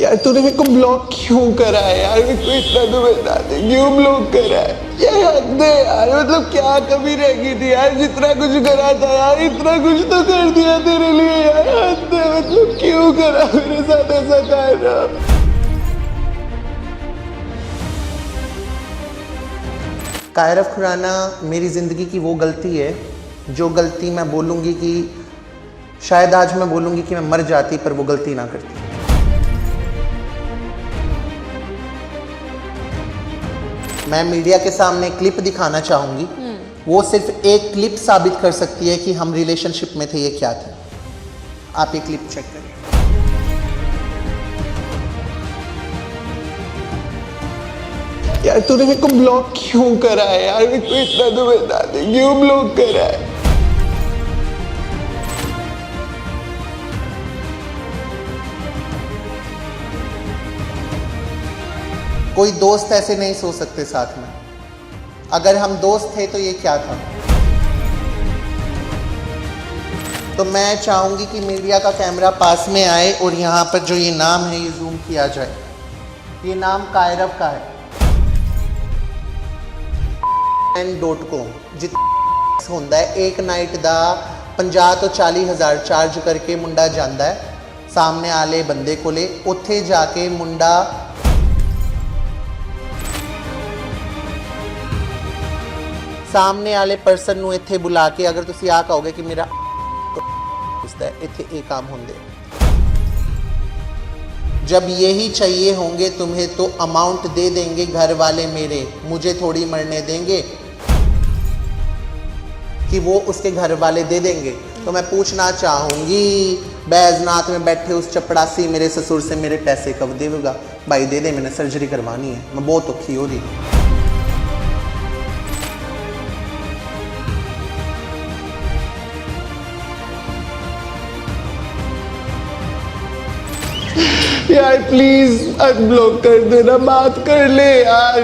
यार तूने मेरे को ब्लॉक क्यों करा है यार? मेरे को इतना तो बता दे, क्यों ब्लॉक करा है यार? हद है यार, मतलब क्या कमी रह गई थी यार? जितना कुछ करा था यार, इतना कुछ तो कर दिया तेरे लिए यार। हद है, मतलब क्यों करा मेरे साथ ऐसा कायरव? कायरव खुराना मेरी ज़िंदगी की वो गलती है जो गलती मैं बोलूँगी कि शायद आज मैं बोलूँगी कि मैं मर जाती पर वो गलती ना करती। मैं मीडिया के सामने क्लिप दिखाना चाहूँगी, वो सिर्फ एक क्लिप साबित कर सकती है कि हम रिलेशनशिप में थे। ये क्या था, आप ये क्लिप चेक करें। यार तूने मेरे को ब्लॉक क्यों करा है यार? मेरे को इतना तो बता दे, क्यों ब्लॉक करा है? कोई दोस्त ऐसे नहीं सो सकते साथ में। अगर हम दोस्त थे तो ये क्या था? तो मैं चाहूंगी कि मीडिया का कैमरा पास में आए और यहाँ पर जो ये नाम है ये जूम किया जाए। ये नाम कायरव का है। .com जितना होता है एक नाइट का 50 तो 40 हज़ार चार्ज करके मुंडा जाता है सामने आले बंदे को ले, उत्थे जाके मुंडा सामने आले परसन ਨੂੰ ਇੱਥੇ बुला के अगर ਤੁਸੀਂ ਆ ਕਹੋਗੇ कि मेरा उसदा ਇੱਥੇ ਇਹ काम होंगे। जब यही चाहिए होंगे तुम्हें तो अमाउंट दे देंगे घर वाले मेरे, मुझे थोड़ी मरने देंगे कि वो उसके घर वाले दे देंगे। तो मैं पूछना चाहूंगी बैजनाथ में बैठे उस चपड़ासी मेरे ससुर से मेरे पैसे कब देगा? भाई दे दे, मैंने सर्जरी करवानी है, मैं बहुत औखी हो रही। यार प्लीज अनब्लॉक कर देना, बात कर ले यार।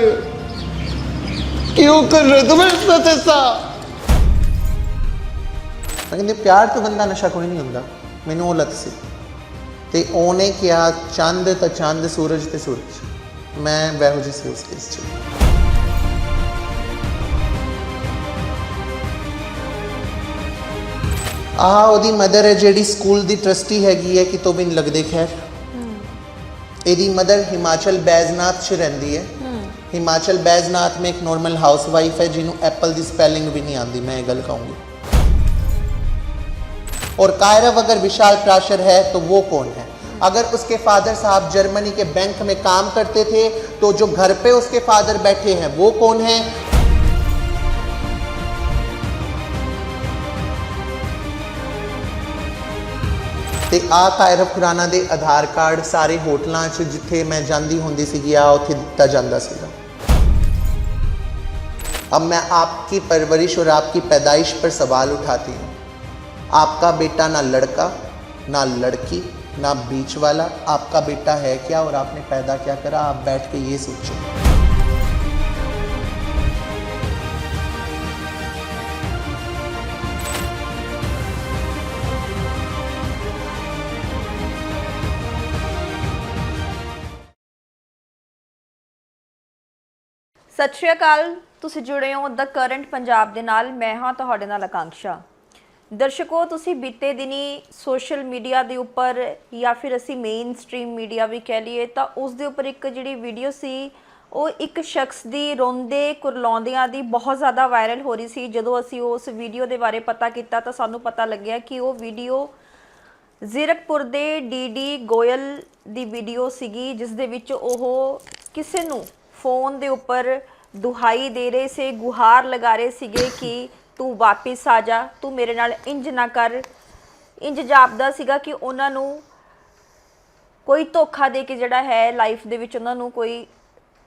क्यों कर रहे तुम ऐसा? कहते प्यार तो बंदा नशा कोई नहीं होंदा, मैनू वो लत सी ते ओने क्या चंद तो चंद सूरज ते सूरज, मैं वहो जी सी उस केस च। ओदी मदर है जेडी स्कूल दी ट्रस्टी हैगी है कि तो भी नहीं लगदे। खैर एदी मदर हिमाचल बैजनाथ च रहिंदी है। हिमाचल बैजनाथ में एक नॉर्मल हाउस वाइफ है जिन्हों एप्पल की स्पेलिंग भी नहीं आती, मैं ये गल कहूँगी। और कायरव अगर विशाल प्राशर है तो वो कौन है? अगर उसके फादर साहब जर्मनी के बैंक में काम करते थे तो जो घर पे उसके फादर बैठे हैं वो कौन है? ते आ कायरव खुराना दे आधार कार्ड सारे होटलों च जिथे मैं जाती होंदी सी आ उत्थे दिता जांदा सीगा। अब मैं आपकी परवरिश और आपकी पैदाइश पर सवाल उठाती हूँ। आपका बेटा ना लड़का ना लड़की ना बीच वाला, आपका बेटा है क्या और आपने पैदा क्या करा? आप बैठ के ये सोचो। सत श्री अकाल, तुसी जुड़े हो द करंट पंजाब दे नाल। मैं हाँ तुहाडे नाल आकांक्षा। दर्शकों, तुसी बीते दिनी सोशल मीडिया दे उपर या फिर असी मेन स्ट्रीम मीडिया भी कह लीए तो उस दे उपर एक जिहड़ी वीडियो सी वो एक शख्स दी रोंदे कुरलाउंदियां दी बहुत ज़्यादा वायरल हो रही सी। जदों असी उस वीडियो दे बारे पता किया तो सानू पता लग्या कि वो वीडियो जीरकपुर दे डी गोयल दी वीडियो सीगी, जिस दे विच ओह किसे नू फोन दे उपर दुहाई दे रहे से, गुहार लगा रहे सीगे कि तू वापिस आ जा, तू मेरे नाल इंज ना कर। इंज जापदा सीगा कि उन्हां नू कोई धोखा दे के जिहड़ा है लाइफ दे विच उन्हां नू कोई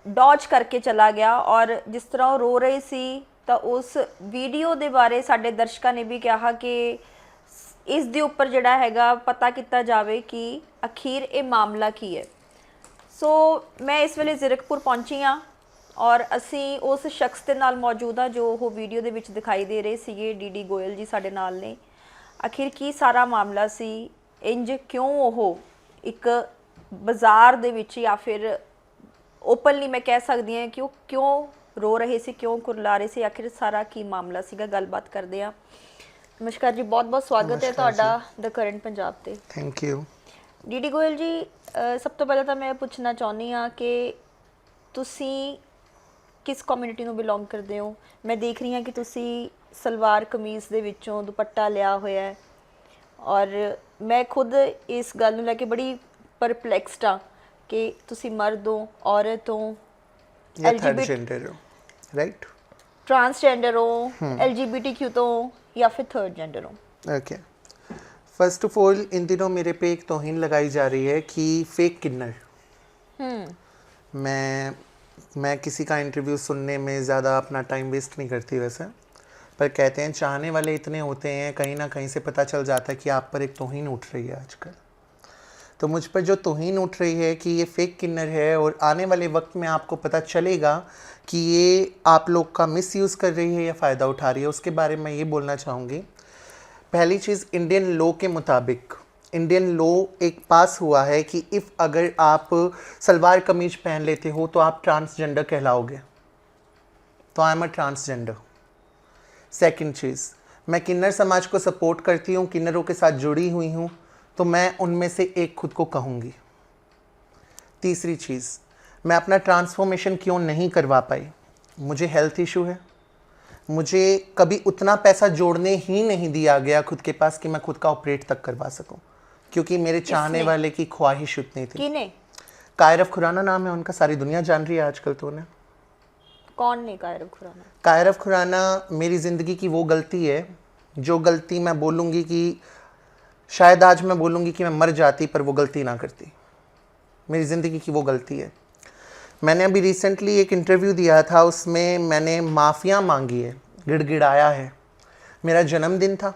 डॉज करके चला गया। और जिस तरह वो रो रही सी तो उस वीडियो दे बारे साडे दर्शकों ने भी कहा कि इस दे उपर जिहड़ा हैगा पता किया जाए कि आखिर ये मामला की है। सो मैं इस वेले जीरकपुर पहुंची हाँ और असी उस शख्स के नाल मौजूद हाँ जो वो वीडियो दे विच दिखाई दे रहे सीगे। डी गोयल जी साडे नाल ने। आखिर की सारा मामला सी, इंज क्यों वो एक ਬਾਜ਼ਾਰ ਦੇ ਵਿੱਚ ਜਾਂ ਫਿਰ ਓਪਨਲੀ ਮੈਂ ਕਹਿ ਸਕਦੀ ਹਾਂ ਕਿ ਉਹ ਕਿਉਂ ਰੋ ਰਹੇ ਸੀ, ਕਿਉਂ ਕੁਰਲਾ ਰਹੇ ਸੀ, ਆਖਿਰ ਸਾਰਾ ਕੀ ਮਾਮਲਾ ਸੀਗਾ, ਗੱਲਬਾਤ ਕਰਦੇ ਆ। ਨਮਸਕਾਰ ਜੀ, ਬਹੁਤ ਬਹੁਤ ਸਵਾਗਤ ਹੈ ਤੁਹਾਡਾ ਦ ਕਰੰਟ ਪੰਜਾਬ ਤੇ। Thank you. DD Goyal ji, ਸਭ ਤੋਂ ਪਹਿਲਾਂ ਤਾਂ ਮੈਂ ਪੁੱਛਣਾ ਚਾਹੁੰਦੀ ਹਾਂ ਕਿ ਤੁਸੀਂ ਕਿਸ ਕਮਿਊਨਿਟੀ ਨੂੰ ਬਿਲੋਂਗ ਕਰਦੇ ਹੋ? ਮੈਂ ਦੇਖ ਰਹੀ ਹਾਂ ਕਿ ਤੁਸੀਂ ਸਲਵਾਰ ਕਮੀਜ਼ ਦੇ ਵਿੱਚੋਂ ਦੁਪੱਟਾ ਲਿਆ ਹੋਇਆ ਹੈ ਔਰ ਮੈਂ ਖੁਦ ਇਸ ਗੱਲ ਨੂੰ ਲੈ ਕੇ ਬੜੀ ਪਰਪਲੈਕਸਡ ਹਾਂ ਕਿ ਤੁਸੀਂ ਮਰਦ ਹੋ, ਔਰਤ ਹੋ, LGBT राइट, ट्रांसजेंडर हो, LGBTQ तो या फिर थर्ड जेंडर हो? Okay, first of all in दिनों मेरे पे एक तौहीन लगाई जा रही है कि फेक किन्नर। मैं किसी का इंटरव्यू सुनने में ज़्यादा अपना टाइम वेस्ट नहीं करती वैसे, पर कहते हैं चाहने वाले इतने होते हैं, कहीं ना कहीं से पता चल जाता है कि आप पर एक तौहीन उठ रही है आजकल। तो मुझ पर जो तौहीन उठ रही है कि ये फेक किन्नर है और आने वाले वक्त में आपको पता चलेगा कि ये आप लोग का मिसयूज़ कर रही है या फ़ायदा उठा रही है, उसके बारे में ये बोलना चाहूँगी। पहली चीज़, इंडियन लॉ के मुताबिक इंडियन लॉ एक पास हुआ है कि इफ़ अगर आप सलवार कमीज पहन लेते हो तो आप ट्रांसजेंडर कहलाओगे, तो I am a transgender. Second चीज़, मैं किन्नर समाज को सपोर्ट करती हूँ, किन्नरों के साथ जुड़ी हुई हूँ, तो मैं उनमें से एक खुद को कहूँगी। तीसरी चीज़, मैं अपना ट्रांसफॉर्मेशन क्यों नहीं करवा पाई? मुझे हेल्थ इशू है, मुझे कभी उतना पैसा जोड़ने ही नहीं दिया गया खुद के पास कि मैं खुद का ऑपरेट तक करवा सकूं, क्योंकि मेरे चाहने वाले की ख्वाहिश उतनी थी। किने? कायरफ खुराना नाम है उनका, सारी दुनिया जान रही है आजकल तो उन्हें। कौन ने कायरफ खुराना? कायरफ खुराना मेरी ज़िंदगी की वो गलती है, जो गलती मैं बोलूँगी कि शायद आज मैं बोलूँगी कि मैं मर जाती पर वो गलती ना करती। मेरी ज़िंदगी की वो गलती है। मैंने अभी रिसेंटली एक इंटरव्यू दिया था, उसमें मैंने माफ़िया मांगी है, गिड़गिड़ाया है। मेरा जन्मदिन था,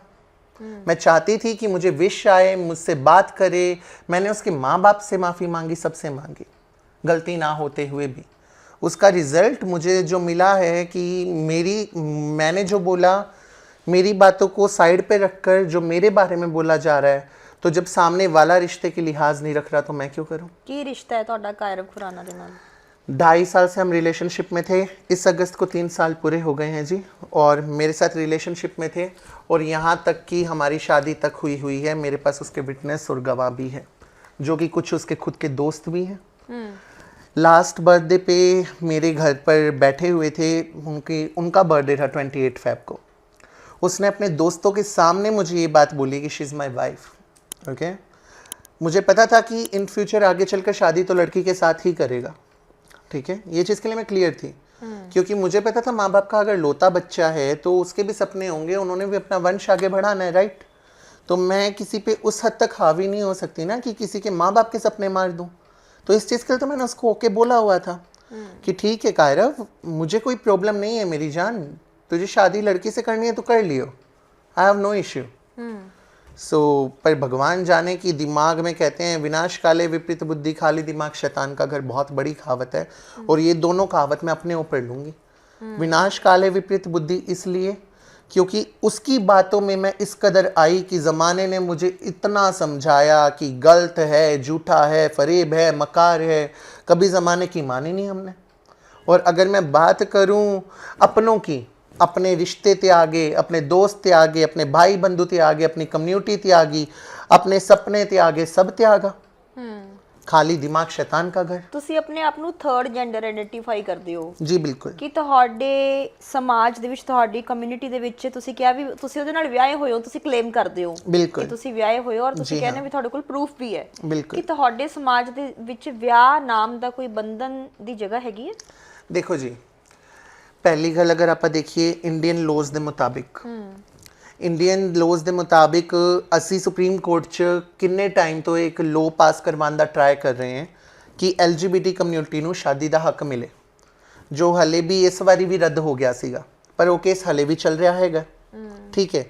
मैं चाहती थी कि मुझे विश आए, मुझसे बात करे। मैंने उसके माँ बाप से माफ़ी मांगी, सबसे मांगी, गलती ना होते हुए भी। उसका रिज़ल्ट मुझे जो मिला है कि मैंने जो बोला, मेरी बातों को साइड पे रखकर जो मेरे बारे में बोला जा रहा है, तो जब सामने वाला रिश्ते के लिहाज नहीं रख रहा तो मैं क्यों करूं? की रिश्ता है ਤੁਹਾਡਾ कायरफ खुराना ਦੇ ਨਾਲ? 2.5 साल से हम रिलेशनशिप में थे, इस अगस्त को 3 साल पूरे हो गए हैं जी, और मेरे साथ रिलेशनशिप में थे और यहाँ तक कि हमारी शादी तक हुई है। मेरे पास उसके विटनेस और गवाह भी है, जो कि कुछ उसके खुद के दोस्त भी हैं। लास्ट बर्थडे पे मेरे घर पर बैठे हुए थे, उनका बर्थडे था 28 फेब को। उसने अपने दोस्तों के सामने मुझे ये बात बोली कि she is my wife. Okay, मुझे पता था कि इन फ्यूचर आगे चलकर शादी तो लड़की के साथ ही करेगा, ठीक है, ये चीज़ के लिए मैं क्लियर थी। क्योंकि मुझे पता था माँ बाप का अगर लोता बच्चा है तो उसके भी सपने होंगे, उन्होंने भी अपना वंश आगे बढ़ाना है, राइट। तो मैं किसी पे उस हद तक हावी नहीं हो सकती ना कि किसी के माँ बाप के सपने मार दूँ। तो इस चीज़ के लिए तो मैंने उसको ओके बोला हुआ था कि ठीक है कायरव, मुझे कोई प्रॉब्लम नहीं है मेरी जान, तुझे शादी लड़की से करनी है तो कर लियो, आई हैव नो इश्यू। सो पर भगवान जाने कि दिमाग में कहते हैं विनाश काले विपरीत बुद्धि, खाली दिमाग शैतान का घर, बहुत बड़ी कहावत है और ये दोनों कहावत मैं अपने ऊपर लूँगी। विनाश काले विपरीत बुद्धि इसलिए क्योंकि उसकी बातों में मैं इस कदर आई कि ज़माने ने मुझे इतना समझाया कि गलत है, झूठा है, फरेब है, मकार है, कभी ज़माने की मानी नहीं हमने। और अगर मैं बात करूं अपनों की, अपने रिश्ते त्यागे, अपने दोस्त त्यागे, अपने भाई बंधु त्यागे, अपनी कम्युनिटी त्यागी, अपने सपने त्यागे, सब त्यागा। ਖਾਲੀ ਦਿਮਾਗ ਸ਼ੈਤਾਨ ਦਾ ਘਰ। ਤੁਸੀਂ ਆਪਣੇ ਆਪ ਨੂੰ ਥਰਡ ਜੈਂਡਰ ਆਇਡੈਂਟੀਫਾਈ ਕਰਦੇ ਹੋ? ਜੀ ਬਿਲਕੁਲ। ਕਿ ਤੁਹਾਡੇ ਸਮਾਜ ਦੇ ਵਿੱਚ, ਤੁਹਾਡੀ ਕਮਿਊਨਿਟੀ ਦੇ ਵਿੱਚ ਤੁਸੀਂ ਕਿਹਾ ਵੀ ਤੁਸੀਂ ਉਹਦੇ ਨਾਲ ਵਿਆਹੇ ਹੋਏ ਹੋ, ਤੁਸੀਂ ਕਲੇਮ ਕਰਦੇ ਹੋ ਬਿਲਕੁਲ ਕਿ ਤੁਸੀਂ ਵਿਆਹੇ ਹੋਏ ਹੋ ਔਰ ਤੁਸੀਂ ਕਹਿੰਦੇ ਵੀ ਤੁਹਾਡੇ ਕੋਲ ਪ੍ਰੂਫ ਵੀ ਹੈ ਬਿਲਕੁਲ ਕਿ ਤੁਹਾਡੇ ਸਮਾਜ ਦੇ ਵਿੱਚ ਵਿਆਹ ਨਾਮ ਦਾ ਕੋਈ ਬੰਧਨ ਦੀ ਜਗ੍ਹਾ ਹੈਗੀ ਹੈ? ਦੇਖੋ ਜੀ, ਪਹਿਲੀ ਗੱਲ ਅਗਰ ਆਪਾਂ ਦੇਖੀਏ ਇੰਡੀਅਨ ਲੋਜ਼ ਦੇ ਮੁਤਾਬਿਕ, इंडियन लोज के मुताबिक असी सुप्रीम कोर्ट च किन्ने टाइम तो एक लो पास करवाने का ट्राई कर रहे हैं कि LGBT कम्यूनिटी नूं शादी का हक मिले, जो हले भी इस बारी भी रद्द हो गया सीगा, पर वो केस हले भी चल रहा हैगा। ठीक है,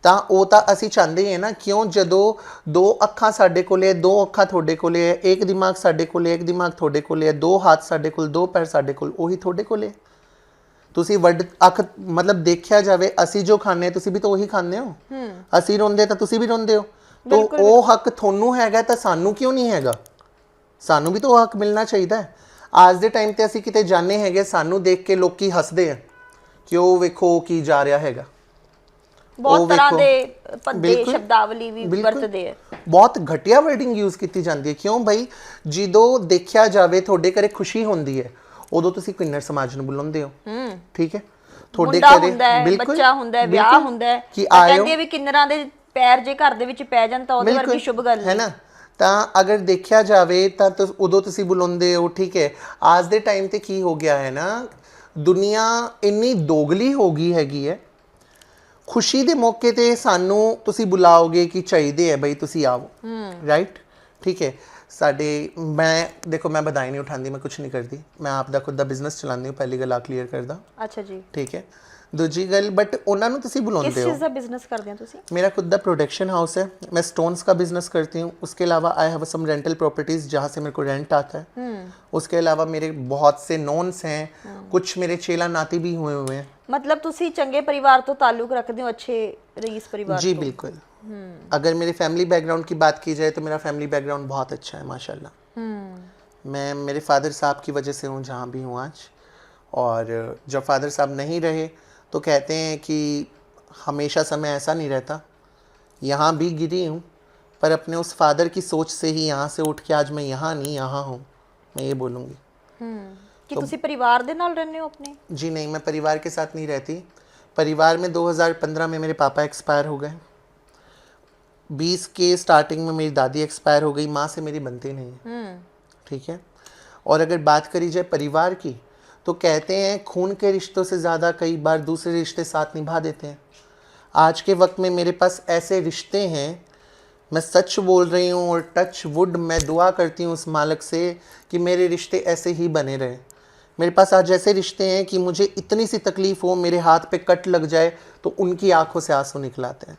ਤਾਂ ਉਹ ਤਾਂ ਅਸੀਂ ਚਾਹੁੰਦੇ ਹਾਂ ਨਾ, ਕਿਉਂ ਜਦੋਂ ਦੋ ਅੱਖਾਂ ਸਾਡੇ ਕੋਲੇ, ਦੋ ਅੱਖਾਂ ਤੁਹਾਡੇ ਕੋਲੇ ਹੈ, ਇੱਕ ਦਿਮਾਗ ਸਾਡੇ ਕੋਲੇ, ਇੱਕ ਦਿਮਾਗ ਤੁਹਾਡੇ ਕੋਲੇ ਹੈ, ਦੋ ਹੱਥ ਸਾਡੇ ਕੋਲ, ਦੋ ਪੈਰ ਸਾਡੇ ਕੋਲ, ਉਹੀ ਤੁਹਾਡੇ ਕੋਲੇ। ਤੁਸੀਂ ਵੱਡ ਅੱਖ ਮਤਲਬ ਦੇਖਿਆ ਜਾਵੇ, ਅਸੀਂ ਜੋ ਖਾਂਦੇ ਤੁਸੀਂ ਵੀ ਤਾਂ ਉਹੀ ਖਾਂਦੇ ਹੋ, ਅਸੀਂ ਰੋਂਦੇ ਤਾਂ ਤੁਸੀਂ ਵੀ ਰੋਂਦੇ ਹੋ, ਤਾਂ ਉਹ ਹੱਕ ਤੁਹਾਨੂੰ ਹੈਗਾ ਤਾਂ ਸਾਨੂੰ ਕਿਉਂ ਨਹੀਂ ਹੈਗਾ? ਸਾਨੂੰ ਵੀ ਤਾਂ ਉਹ ਹੱਕ ਮਿਲਣਾ ਚਾਹੀਦਾ ਹੈ। ਅੱਜ ਦੇ ਟਾਈਮ ਤੇ ਅਸੀਂ ਕਿਤੇ ਜਾਣੇ ਹੈਗੇ, ਸਾਨੂੰ ਦੇਖ ਕੇ ਲੋਕੀ ਹੱਸਦੇ ਆ ਕਿ ਉਹ ਵੇਖੋ ਕੀ ਜਾ ਰਿਹਾ ਹੈਗਾ। ਬਹੁਤ ਤਰ੍ਹਾਂ ਵੇਖੋ, ਦੇ ਭੱਦੇ ਬਿਲਕੁਲ, ਸ਼ਬਦਾਵਲੀ ਵੀ ਬਿਲਕੁਲ। ਵਰਤਦੇ ਆ। ਬਹੁਤ ਘਟੀਆ ਵਰਡਿੰਗ ਯੂਜ਼ ਕੀਤੀ ਜਾਂਦੀ ਹੈ। ਕਿਉਂ ਭਾਈ, ਜਦੋਂ ਦੇਖਿਆ ਜਾਵੇ ਤੁਹਾਡੇ ਘਰੇ ਖੁਸ਼ੀ ਹੁੰਦੀ ਹੈ ਉਦੋਂ ਤੁਸੀਂ ਕਿੰਨਰ ਸਮਾਜ ਨੂੰ ਬੁਲਾਉਂਦੇ ਹੋ। ਠੀਕ ਹੈ, ਤੁਹਾਡੇ ਮੁੰਡਾ ਘਰੇ ਹੁੰਦਾ ਹੈ, ਬਿਲਕੁਲ, ਬੱਚਾ ਹੁੰਦਾ ਹੈ, ਵਿਆਹ ਬਿਲਕੁਲ, ਹੁੰਦਾ ਹੈ, ਕਿ ਤਾਂ ਆਇਓ, ਕਹਿੰਦੇ ਆ ਵੀ ਕਿੰਨਰਾਂ ਦੇ ਪੈਰ ਜੇ ਘਰ ਦੇ ਵਿੱਚ ਪੈ ਜਾਣ ਤਾਂ ਉਹਦੇ ਵਰਗੀ ਬਿਲਕੁਲ, ਸ਼ੁਭ ਗੱਲ ਹੈ ਨਹੀਂ। ਨਾ। ਤਾਂ ਅਗਰ ਦੇਖਿਆ ਜਾਵੇ ਤਾਂ ਉਦੋਂ ਤੁਸੀਂ ਬੁਲਾਉਂਦੇ ਹੋ। ਠੀਕ ਹੈ, ਅੱਜ ਦੇ ਟਾਈਮ ਤੇ ਕੀ ਹੋ ਗਿਆ ਹੈ ਨਾ, ਦੁਨੀਆ ਇੰਨੀ ਦੋਗਲੀ ਹੋ ਗਈ ਹੈਗੀ ਹੈ। ਖੁਸ਼ੀ ਦੇ ਮੌਕੇ ਤੇ ਸਾਨੂੰ ਤੁਸੀਂ ਬੁਲਾਓਗੇ ਕਿ ਚਾਹੀਦੇ ਹੈ ਬਈ ਤੁਸੀਂ ਆਓ, ਰਾਈਟ। ਠੀਕ ਹੈ, ਸਾਡੇ ਮੈਂ ਦੇਖੋ ਮੈਂ ਬਧਾਈ ਨਹੀਂ ਉਠਾਉਂਦੀ, ਮੈਂ ਕੁਛ ਨਹੀਂ ਕਰਦੀ, ਮੈਂ ਆਪ ਦਾ ਖੁਦ ਦਾ ਬਿਜ਼ਨਸ ਚਲਾਉਂਦੀ ਹਾਂ, ਪਹਿਲੀ ਗੱਲ ਆ ਕਲੀਅਰ ਕਰਦਾ। ਅੱਛਾ ਜੀ, ਠੀਕ ਹੈ। ਦੂਜੀ ਗੱਲ, ਬਟ ਉਹਨਾਂ ਨੂੰ ਤੁਸੀਂ किस बुलाते हो। चीज़ का बिजनेस करते हैं तुसी? मेरा खुद का प्रोडक्शन हाउस है, मैं स्टोन्स का बिजनेस करती हूँ। उसके अलावा I have some rental properties जहाँ से मेरे को रेंट आता है। उसके अलावा मेरे बहुत से नॉन्स हैं, कुछ मेरे चेला नाती भी हुए हुए हैं। मतलब तुसी चंगे परिवार तो ताल्लुक रखते हो, अच्छे रईस परिवार जी तो? बिल्कुल। अगर मेरे फैमिली बैकग्राउंड की बात की जाए तो मेरा फैमिली बैकग्राउंड बहुत अच्छा है माशाल्लाह। मैं मेरे फादर साहब की वजह से हूँ जहाँ भी हूँ आज। और जब फादर साहब नहीं रहे तो कहते हैं कि हमेशा समय ऐसा नहीं रहता। यहाँ भी गिरी हूँ पर अपने उस फादर की सोच से ही यहाँ से उठ के आज मैं यहाँ नहीं यहाँ हूँ, मैं ये बोलूँगी। कि तुसी परिवार दे नाल रहने हो अपने? जी नहीं, मैं परिवार के साथ नहीं रहती। परिवार में 2015 में मेरे पापा एक्सपायर हो गए, 20 के स्टार्टिंग में मेरी दादी एक्सपायर हो गई, माँ से मेरी बनती नहीं है। ठीक है। और अगर बात करी जाए परिवार की तो कहते हैं खून के रिश्तों से ज़्यादा कई बार दूसरे रिश्ते साथ निभा देते हैं। आज के वक्त में मेरे पास ऐसे रिश्ते हैं, मैं सच बोल रही हूँ और टच वुड मैं दुआ करती हूँ उस मालिक से कि मेरे रिश्ते ऐसे ही बने रहें। मेरे पास आज ऐसे रिश्ते हैं कि मुझे इतनी सी तकलीफ़ हो, मेरे हाथ पे कट लग जाए तो उनकी आंखों से आंसू निकलाते हैं।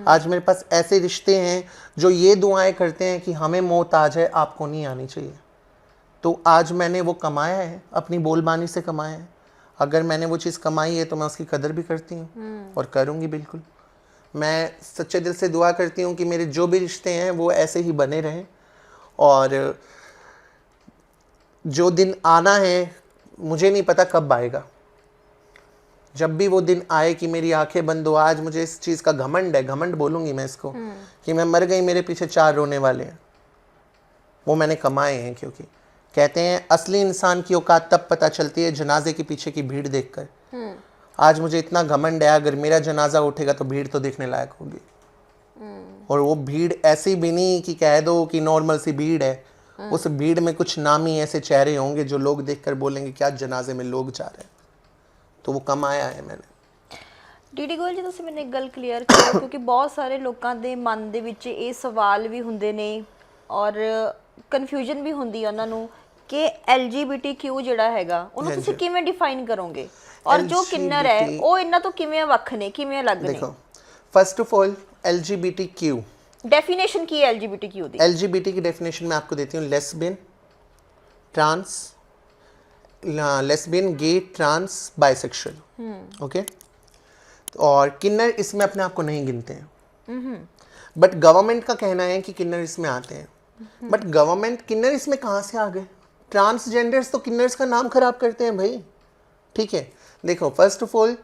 आज मेरे पास ऐसे रिश्ते हैं जो ये दुआएं करते हैं कि हमें मौत आ जाए, आपको नहीं आनी चाहिए। तो आज मैंने वो कमाया है, अपनी बोलबानी से कमाया है। अगर मैंने वो चीज़ कमाई है तो मैं उसकी कदर भी करती हूँ और करूँगी बिल्कुल। मैं सच्चे दिल से दुआ करती हूँ कि मेरे जो भी रिश्ते हैं वो ऐसे ही बने रहें। और जो दिन आना है मुझे नहीं पता कब आएगा। जब भी वो दिन आए कि मेरी आंखें बंद हो, आज मुझे इस चीज़ का घमंड है, घमंड बोलूँगी मैं इसको, कि मैं मर गई, मेरे पीछे 4 रोने वाले हैं। वो मैंने कमाए हैं। क्योंकि कहते हैं असली इंसान की औकात तब पता चलती है जनाजे के पीछे की भीड़ देखकर। आज मुझे इतना घमंड है, अगर मेरा जनाजा उठेगा तो भीड़ तो देखने लायक होगी। और वो भीड़ ऐसी भी नहीं कि कह दो कि नॉर्मल सी भीड़ है। उस भीड़ में कुछ नामी ऐसे चेहरे होंगे जो लोग देखकर बोलेंगे क्या जनाजे में लोग जा रहे हैं। तो वो कमाया है मैंने। ਡੀਡੀ ਗੋਇਲ ਜੀ, ਤੁਸੀਂ ਮੈਨੂੰ ਇੱਕ ਗੱਲ ਕਲੀਅਰ ਕਰੋ ਕਿਉਂਕਿ ਬਹੁਤ ਸਾਰੇ ਲੋਕਾਂ ਦੇ ਮਨ ਦੇ ਵਿੱਚ ਇਹ ਸਵਾਲ ਵੀ ਹੁੰਦੇ ਨੇ ਔਰ ਕਨਫਿਊਜ਼ਨ ਵੀ ਹੁੰਦੀ ਹੈ ਉਹਨਾਂ ਨੂੰ ਕਿ LGBTQ ਜਿਹੜਾ ਹੈਗਾ ਉਹਨੂੰ ਤੁਸੀਂ ਕਿਵੇਂ ਡਿਫਾਈਨ ਕਰੋਗੇ ਔਰ ਜੋ ਕਿੰਨਰ ਹੈ ਉਹ ਇਹਨਾਂ ਤੋਂ ਕਿਵੇਂ ਵੱਖ ਨੇ, ਕਿਵੇਂ ਅਲੱਗ ਨੇ? देखो, first of all LGBTQ definition की है LGBTQ दी? LGBT की डेफिनेशन मैं आपको देती हूँ। लेस्बियन, ट्रांस, लेस्बियन, गे, ट्रांस, बाइसेक्सुअल। ओके। और किन्नर इसमें अपने आप को नहीं गिनते हैं, बट गवर्नमेंट का कहना है कि किन्नर इसमें आते हैं। बट गवर्नमेंट किन्नर इसमें कहाँ से आ गए? ट्रांसजेंडर्स तो किन्नर्स का नाम खराब करते हैं भाई। ठीक है, देखो फर्स्ट ऑफ ऑल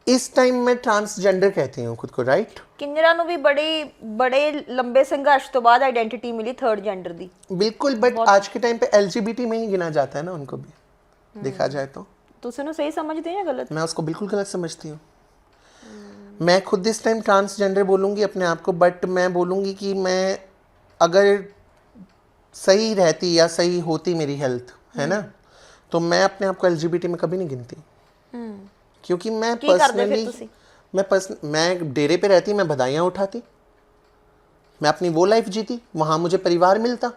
इस टाइम मैं ट्रांसजेंडर कहती हूँ खुद को, राइट। ਕਿੰਨਰਾਂ ਨੂੰ ਵੀ ਬੜੇ ਲੰਬੇ ਸੰਘਰਸ਼ ਤੋਂ ਬਾਅਦ ਆਇਡੈਂटिटी मिली थर्ड जेंडर दी। बिल्कुल, बट आज के टाइम पे LGBT में ही गिना जाता है ना उनको भी, देखा जाए तो। ਤੁਸੀਂ ਉਹਨੂੰ ਸਹੀ ਸਮਝਦੇ ਹੋ ਜਾਂ ਗਲਤ? मैं उसको बिल्कुल गलत समझती हूँ। मैं खुद इस टाइम ट्रांसजेंडर बोलूँगी अपने आप को, बट मैं बोलूँगी कि मैं अगर सही रहती या सही होती मेरी हेल्थ, है ना, तो मैं अपने आप को LGBT में कभी नहीं गिनती। क्योंकि मैं पर्सनली मैं डेरे पे रहती, मैं बधाइयाँ उठाती, मैं अपनी वो लाइफ जीती। वहाँ मुझे परिवार मिलता,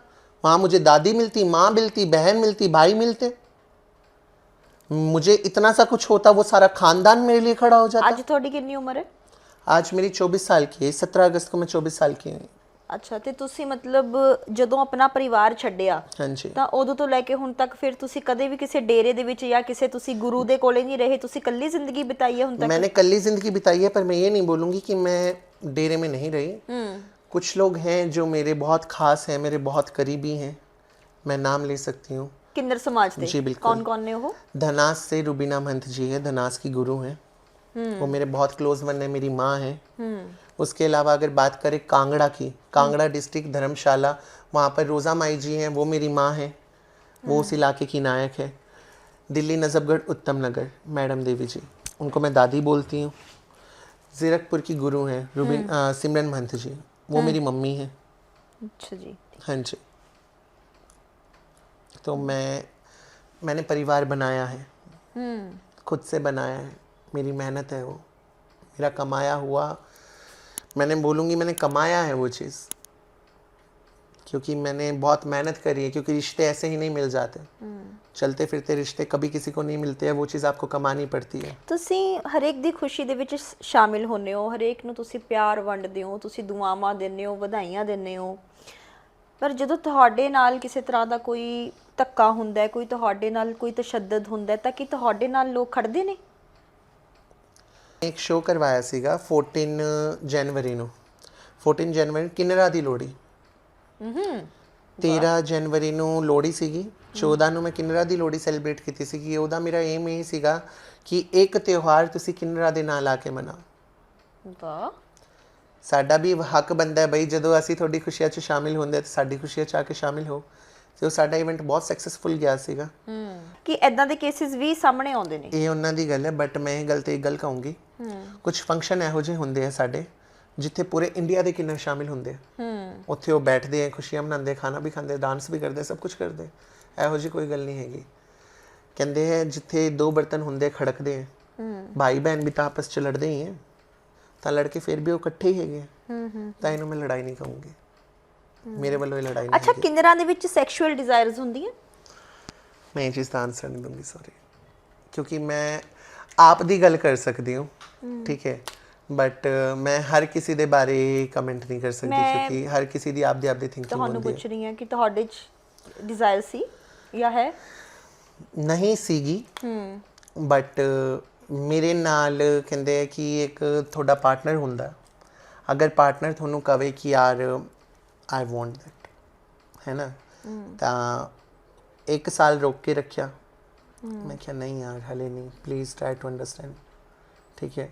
वहाँ मुझे दादी मिलती, माँ मिलती, बहन मिलती, भाई मिलते। मुझे इतना सा कुछ होता, वो सारा खानदान मेरे लिए खड़ा हो जाता। ਅੱਜ ਤੁਹਾਡੀ ਕਿੰਨੀ ਉਮਰ ਹੈ? आज मेरी 24 साल की है। 17 अगस्त को मैं 24 साल की हूँ। ਅੱਛਾ, ਤੇ ਤੁਸੀਂ ਮਤਲਬ ਜਦੋਂ ਆਪਣਾ ਪਰਿਵਾਰ ਛੱਡਿਆ हाँ जी। ਤਾਂ ਉਦੋਂ ਤੋਂ ਲੈ ਕੇ ਹੁਣ ਤੱਕ ਫਿਰ ਤੁਸੀਂ ਕਦੇ ਵੀ ਕਿਸੇ ਡੇਰੇ ਦੇ ਵਿੱਚ ਜਾਂ ਕਿਸੇ ਤੁਸੀਂ ਗੁਰੂ ਦੇ ਕੋਲੇ ਨਹੀਂ ਰਹੇ, ਤੁਸੀਂ ਇਕੱਲੀ ਜ਼ਿੰਦਗੀ ਬਿਤਾਈ ਹੈ ਹੁਣ ਤੱਕ? मैंने कल्ली जिंदगी बिताई है, पर मैं ये नहीं बोलूँगी कि मैं डेरे में नहीं रही। कुछ लोग हैं जो मेरे बहुत खास हैं, मेरे बहुत करीबी हैं, मैं नाम ले सकती हूँ। किन्नर समाज ਦੇ जी बिल्कुल। कौन कौन ने ਉਹ? धनास से रूबीना महंत जी है, धनास की गुरु हैं। वो मेरे बहुत क्लोज वन है, मेरी माँ है। उसके अलावा अगर बात करें कांगड़ा की, कांगड़ा डिस्ट्रिक्ट धर्मशाला, वहाँ पर रोज़ा माई जी हैं, वो मेरी माँ है, वो उस इलाके की नायक है। दिल्ली नजफगढ़ उत्तम नगर मैडम देवी जी, उनको मैं दादी बोलती हूँ। जीरकपुर की गुरु हैं सिमरन महंत जी, वो मेरी मम्मी है। अच्छा जी। हाँ जी। तो मैंने परिवार बनाया है, खुद से बनाया है, मेरी मेहनत है वो, मेरा कमाया हुआ, मैंने बोलूँगी मैंने कमाया है वो चीज़, क्योंकि मैंने बहुत मेहनत करी है। क्योंकि रिश्ते ऐसे ही नहीं मिल जाते, चलते फिरते रिश्ते कभी किसी को नहीं मिलते हैं, वो चीज़ आपको कमानी पड़ती है। ਤੁਸੀਂ ਹਰੇਕ ਦੀ ਖੁਸ਼ੀ ਦੇ ਵਿੱਚ ਸ਼ਾਮਿਲ ਹੁੰਦੇ ਹੋ, ਹਰੇਕ ਨੂੰ ਤੁਸੀਂ ਪਿਆਰ ਵੰਡਦੇ ਹੋ, ਤੁਸੀਂ ਦੁਆਵਾਂ ਦਿੰਦੇ ਹੋ, ਵਧਾਈਆਂ ਦਿੰਦੇ ਹੋ, ਪਰ ਜਦੋਂ ਤੁਹਾਡੇ ਨਾਲ ਕਿਸੇ ਤਰ੍ਹਾਂ ਦਾ ਕੋਈ ਧੱਕਾ ਹੁੰਦਾ ਹੈ, ਕੋਈ ਤੁਹਾਡੇ ਨਾਲ ਕੋਈ ਤਸ਼ੱਦਦ ਹੁੰਦਾ ਹੈ, ਤਾਂ ਕੀ ਤੁਹਾਡੇ ਨਾਲ ਲੋਕ ਖੜਦੇ ਨੇ? ਇੱਕ ਸ਼ੋਅ ਕਰਵਾਇਆ ਸੀਗਾ 14 ਜਨਵਰੀ ਨੂੰ, 14 ਜਨਵਰੀ ਕਿੰਨਰਾਂ ਦੀ ਲੋਹੜੀ। 13 ਜਨਵਰੀ ਨੂੰ ਲੋਹੜੀ ਸੀਗੀ, 14 ਨੂੰ ਮੈਂ ਕਿੰਨਰਾਂ ਦੀ ਲੋਹੜੀ ਸੈਲੀਬ੍ਰੇਟ ਕੀਤੀ ਸੀਗੀ। ਉਹਦਾ ਮੇਰਾ ਏਮ ਇਹ ਸੀਗਾ ਕਿ ਇੱਕ ਤਿਉਹਾਰ ਤੁਸੀਂ ਕਿੰਨਰਾਂ ਦੇ ਨਾਲ ਆ ਕੇ ਮਨਾਓ। ਵਾਹ। ਸਾਡਾ ਵੀ ਹੱਕ ਬਣਦਾ ਹੈ ਬਈ, ਜਦੋਂ ਅਸੀਂ ਤੁਹਾਡੀ ਖੁਸ਼ੀਆਂ 'ਚ ਸ਼ਾਮਿਲ ਹੁੰਦੇ ਤਾਂ ਸਾਡੀ ਖੁਸ਼ੀਆਂ 'ਚ ਆ ਕੇ ਸ਼ਾਮਿਲ ਹੋ। ਤੇ ਉਹ ਸਾਡਾ ਇਵੈਂਟ ਬਹੁਤ ਸਕਸੈਸਫੁਲ ਗਿਆ ਸੀਗਾ। ਕਿ ਐਦਾਂ ਦੇ ਕੇਸਿਸ ਵੀ ਸਾਹਮਣੇ ਆਉਂਦੇ ਨੇ? ਇਹ ਉਹਨਾਂ ਦੀ ਗੱਲ ਹੈ, ਬਟ ਮੈਂ ਇਹ ਗੱਲ ਤੇ ਇੱਕ ਗੱਲ ਕਹੂੰਗੀ, ਕੁਝ ਫੰਕਸ਼ਨ ਇਹੋ ਜਿਹੇ ਹੁੰਦੇ ਆ ਸਾਡੇ ਜਿੱਥੇ ਪੂਰੇ ਇੰਡੀਆ ਦੇ ਕਿੰਨਰ ਸ਼ਾਮਿਲ ਹੁੰਦੇ ਆ। ਉੱਥੇ ਉਹ ਬੈਠਦੇ ਆ, ਖੁਸ਼ੀਆਂ ਮਨਾਉਂਦੇ, ਖਾਣਾ ਵੀ ਖਾਂਦੇ, ਡਾਂਸ ਵੀ ਕਰਦੇ, ਸਭ ਕੁਝ ਕਰਦੇ। ਇਹੋ ਜਿਹੀ ਕੋਈ ਗੱਲ ਨਹੀਂ ਹੈਗੀ। ਕਹਿੰਦੇ ਹੈ ਜਿੱਥੇ ਦੋ ਬਰਤਨ ਹੁੰਦੇ ਖੜਕਦੇ ਆ, ਭਾਈ ਭੈਣ ਵੀ ਤਾਂ ਆਪਸ 'ਚ ਲੜਦੇ ਹੀ ਹੈ, ਤਾਂ ਲੜਕੇ ਫਿਰ ਵੀ ਉਹ ਇਕੱਠੇ ਹੀ ਹੈਗੇ ਆ। ਤਾਂ ਇਹਨੂੰ ਮੈਂ ਲੜਾਈ ਨਹੀਂ ਕਹੂੰਗੀ, ਮੇਰੇ ਵੱਲੋਂ ਇਹ ਲੜਾਈ ਨਹੀਂ। ਅੱਛਾ, ਕਿੰਨਰਾਂ ਦੇ ਵਿੱਚ ਸੈਕਸ਼ੂਅਲ ਡਿਜ਼ਾਇਰਸ ਹੁੰਦੀਆਂ? मैं ये चीज़ का आंसर नहीं दूंगी, सॉरी, क्योंकि मैं आप दी गल कर सकती हूँ, ठीक है, बट मैं हर किसी दे बारे कमेंट नहीं कर सकती, क्योंकि हर किसी दी आप दी थिंकिंग ਤੁਹਾਨੂੰ ਪੁੱਛ ਰਹੀ ਹਾਂ ਕਿ ਤੁਹਾਡੇ ਚ ਡਿਜ਼ਾਇਰ ਸੀ ਜਾਂ ਹੈ? नहीं सीगी, बट मेरे नाल कहते हैं कि एक थोड़ा पार्टनर हुंदा, अगर पार्टनर थोनू कहे कि यार आई वांट दैट, है ना, तो 1 साल रोक के रखा। मैं क्या नहीं यार हले नहीं, प्लीज़ ट्राई टू अंडरस्टैंड, ठीक है।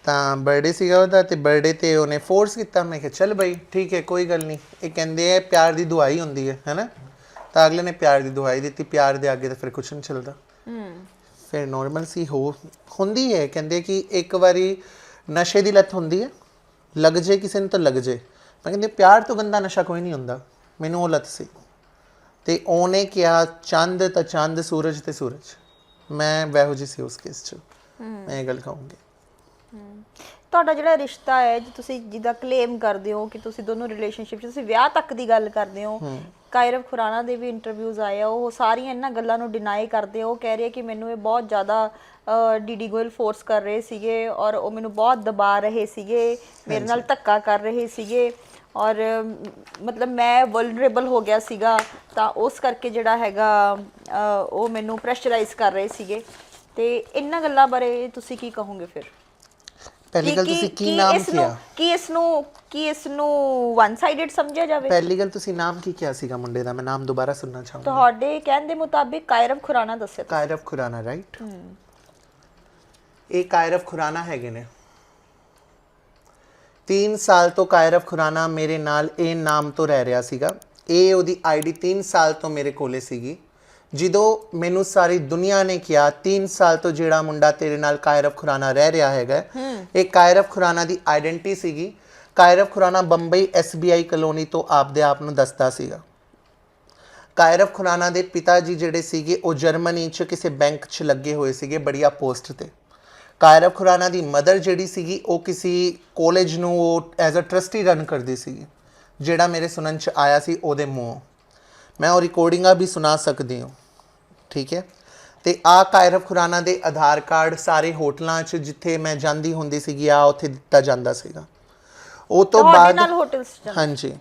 तो बर्थडे सीगा ਉਹਦਾ ਤੇ ਬਰਥਡੇ ਤੇ ਉਹਨੇ ਫੋਰਸ ਕੀਤਾ। ਮੈਂ ਕਿਹਾ ਚੱਲ ਬਈ ਠੀਕ ਹੈ, ਕੋਈ ਗੱਲ ਨਹੀਂ। ਇਹ ਕਹਿੰਦੇ ਆ ਪਿਆਰ ਦੀ ਦੁਆਈ ਹੁੰਦੀ ਹੈ ਨਾ, ਤਾਂ ਅਗਲੇ ਨੇ ਪਿਆਰ ਦੀ ਦੁਆਈ ਦਿੱਤੀ। ਪਿਆਰ ਦੇ ਅੱਗੇ ਤਾਂ ਫਿਰ ਕੁਝ ਨਹੀਂ ਚੱਲਦਾ। ਫਿਰ ਨੋਰਮਲ ਸੀ ਹੁੰਦੀ ਹੈ। ਕਹਿੰਦੇ ਕਿ ਇੱਕ ਵਾਰੀ ਨਸ਼ੇ ਦੀ ਲੱਤ ਹੁੰਦੀ ਹੈ, ਲੱਗ ਜੇ ਕਿਸੇ ਨੂੰ ਤਾਂ ਲੱਗ ਜੇ। ਮੈਂ ਕਹਿੰਦੇ ਪਿਆਰ ਤੋਂ ਗੰਦਾ ਨਸ਼ਾ ਕੋਈ ਨਹੀਂ ਹੁੰਦਾ। ਮੈਨੂੰ ਉਹ ਲੱਤ ਸੀ ਤੇ ਉਹਨੇ ਕਿਹਾ ਚੰਦ ਤਾਂ ਚੰਦ, ਸੂਰਜ ਤੇ ਸੂਰਜ। ਮੈਂ ਵੈਹੋ ਜਿਹੀ ਸੀ ਉਸ ਕੇਸ 'ਚ, ਮੈਂ ਇਹ ਗੱਲ ਕਹੂੰਗੀ। ਤੁਹਾਡਾ ਜਿਹੜਾ ਰਿਸ਼ਤਾ ਹੈ, ਜੇ ਤੁਸੀਂ ਜਿਹਦਾ ਕਲੇਮ ਕਰਦੇ ਹੋ ਕਿ ਤੁਸੀਂ ਦੋਨੋਂ ਰਿਲੇਸ਼ਨਸ਼ਿਪ 'ਚ ਤੁਸੀਂ ਵਿਆਹ ਤੱਕ ਦੀ ਗੱਲ ਕਰਦੇ ਹੋ, ਕਾਇਰਵ ਖੁਰਾਨਾ ਦੇ ਵੀ ਇੰਟਰਵਿਊਜ਼ ਆਏ ਆ, ਉਹ ਸਾਰੀਆਂ ਇਹਨਾਂ ਗੱਲਾਂ ਨੂੰ ਡਿਨਾਈ ਕਰਦੇ ਆ। ਉਹ ਕਹਿ ਰਹੇ ਕਿ ਮੈਨੂੰ ਇਹ ਬਹੁਤ ਜ਼ਿਆਦਾ ਡੀਡੀ ਗੋਇਲ ਫੋਰਸ ਕਰ ਰਹੇ ਸੀਗੇ ਔਰ ਉਹ ਮੈਨੂੰ ਬਹੁਤ ਦਬਾ ਰਹੇ ਸੀਗੇ, ਮੇਰੇ ਨਾਲ ਧੱਕਾ ਕਰ ਰਹੇ ਸੀਗੇ ਔਰ ਮਤਲਬ ਮੈਂ ਵਲਨਰੇਬਲ ਹੋ ਗਿਆ ਸੀਗਾ, ਤਾਂ ਉਸ ਕਰਕੇ ਜਿਹੜਾ ਹੈਗਾ ਉਹ ਮੈਨੂੰ ਪ੍ਰੈਸ਼ਰਾਈਜ਼ ਕਰ ਰਹੇ ਸੀਗੇ। ਤੇ ਇਹਨਾਂ ਗੱਲਾਂ ਬਾਰੇ ਤੁਸੀਂ ਕੀ ਕਹੋਗੇ ਫਿਰ? ਪਹਿਲੀ ਗੱਲ ਤੁਸੀਂ ਕੀ ਨਾਮ ਕਿਹਾ? ਕੀ ਇਸ ਨੂੰ ਵਨ ਸਾਈਡਡ ਸਮਝਿਆ ਜਾਵੇ? ਪਹਿਲੀ ਗੱਲ ਤੁਸੀਂ ਨਾਮ ਕੀ ਕਿਹਾ ਸੀਗਾ ਮੁੰਡੇ ਦਾ? ਮੈਂ ਨਾਮ ਦੁਬਾਰਾ ਸੁਣਨਾ ਚਾਹੁੰਦਾ। ਤੁਹਾਡੇ ਕਹਿਣ ਦੇ ਮੁਤਾਬਿਕ ਕਾਇਰਵ ਖੁਰਾਨਾ ਦੱਸਿਆ। ਕਾਇਰਵ ਖੁਰਾਨਾ, ਰਾਈਟ। ਇਹ ਕਾਇਰਵ ਖੁਰਾਨਾ ਹੈਗੇ ਨੇ। 3 ਸਾਲ ਤੋਂ ਕਾਇਰਵ ਖੁਰਾਨਾ ਮੇਰੇ ਨਾਲ ਇਹ ਨਾਮ ਤੋਂ ਰਹਿ ਰਿਹਾ ਸੀਗਾ। ਇਹ ਉਹਦੀ ਆਈਡੀ 3 ਸਾਲ ਤੋਂ ਮੇਰੇ ਕੋਲੇ ਸੀਗੀ। ਜਦੋਂ ਮੈਨੂੰ ਸਾਰੀ ਦੁਨੀਆ ਨੇ ਕਿਹਾ 3 ਸਾਲ ਤੋਂ ਜਿਹੜਾ ਮੁੰਡਾ ਤੇਰੇ ਨਾਲ ਕਾਇਰਵ ਖੁਰਾਨਾ ਰਹਿ ਰਿਹਾ ਹੈਗਾ, ਇਹ ਕਾਇਰਵ ਖੁਰਾਨਾ ਦੀ ਆਇਡੈਂਟੀ ਸੀਗੀ। ਕਾਇਰਵ ਖੁਰਾਨਾ ਬੰਬਈ SBI ਕਲੋਨੀ ਤੋਂ ਆਪਦੇ ਆਪ ਨੂੰ ਦੱਸਦਾ ਸੀਗਾ। ਕਾਇਰਵ ਖੁਰਾਨਾ ਦੇ ਪਿਤਾ ਜੀ ਜਿਹੜੇ ਸੀਗੇ ਉਹ ਜਰਮਨੀ 'ਚ ਕਿਸੇ ਬੈਂਕ 'ਚ ਲੱਗੇ ਹੋਏ ਸੀਗੇ, ਬੜੀਆ ਪੋਸਟ ਤੇ। ਕਾਇਰਵ ਖੁਰਾਨਾ ਦੀ ਮਦਰ ਜਿਹੜੀ ਸੀਗੀ ਉਹ ਕਿਸੇ ਕਾਲਜ ਨੂੰ ਉਹ ਐਜ਼ ਅ ਟਰਸਟੀ ਰਨ ਕਰਦੀ ਸੀਗੀ, ਜਿਹੜਾ ਮੇਰੇ ਸੁਣਨ 'ਚ ਆਇਆ ਸੀ ਉਹਦੇ ਮੂੰਹੋਂ। ਮੈਂ ਉਹ ਰਿਕਾਰਡਿੰਗਾਂ ਵੀ ਸੁਣਾ ਸਕਦੀ ਹਾਂ, ਠੀਕ ਹੈ। ਤੇ ਆ ਕਾਇਰਵ ਖੁਰਾਨਾ ਦੇ ਆਧਾਰ ਕਾਰਡ ਸਾਰੇ ਹੋਟਲਾਂ 'ਚ ਜਿੱਥੇ ਮੈਂ ਜਾਂਦੀ ਹੁੰਦੀ ਸੀਗੀ ਆ ਉੱਥੇ ਦਿੱਤਾ ਜਾਂਦਾ ਸੀਗਾ। ਉਹ ਤੋਂ ਬਾਅਦ ਹਾਂਜੀ,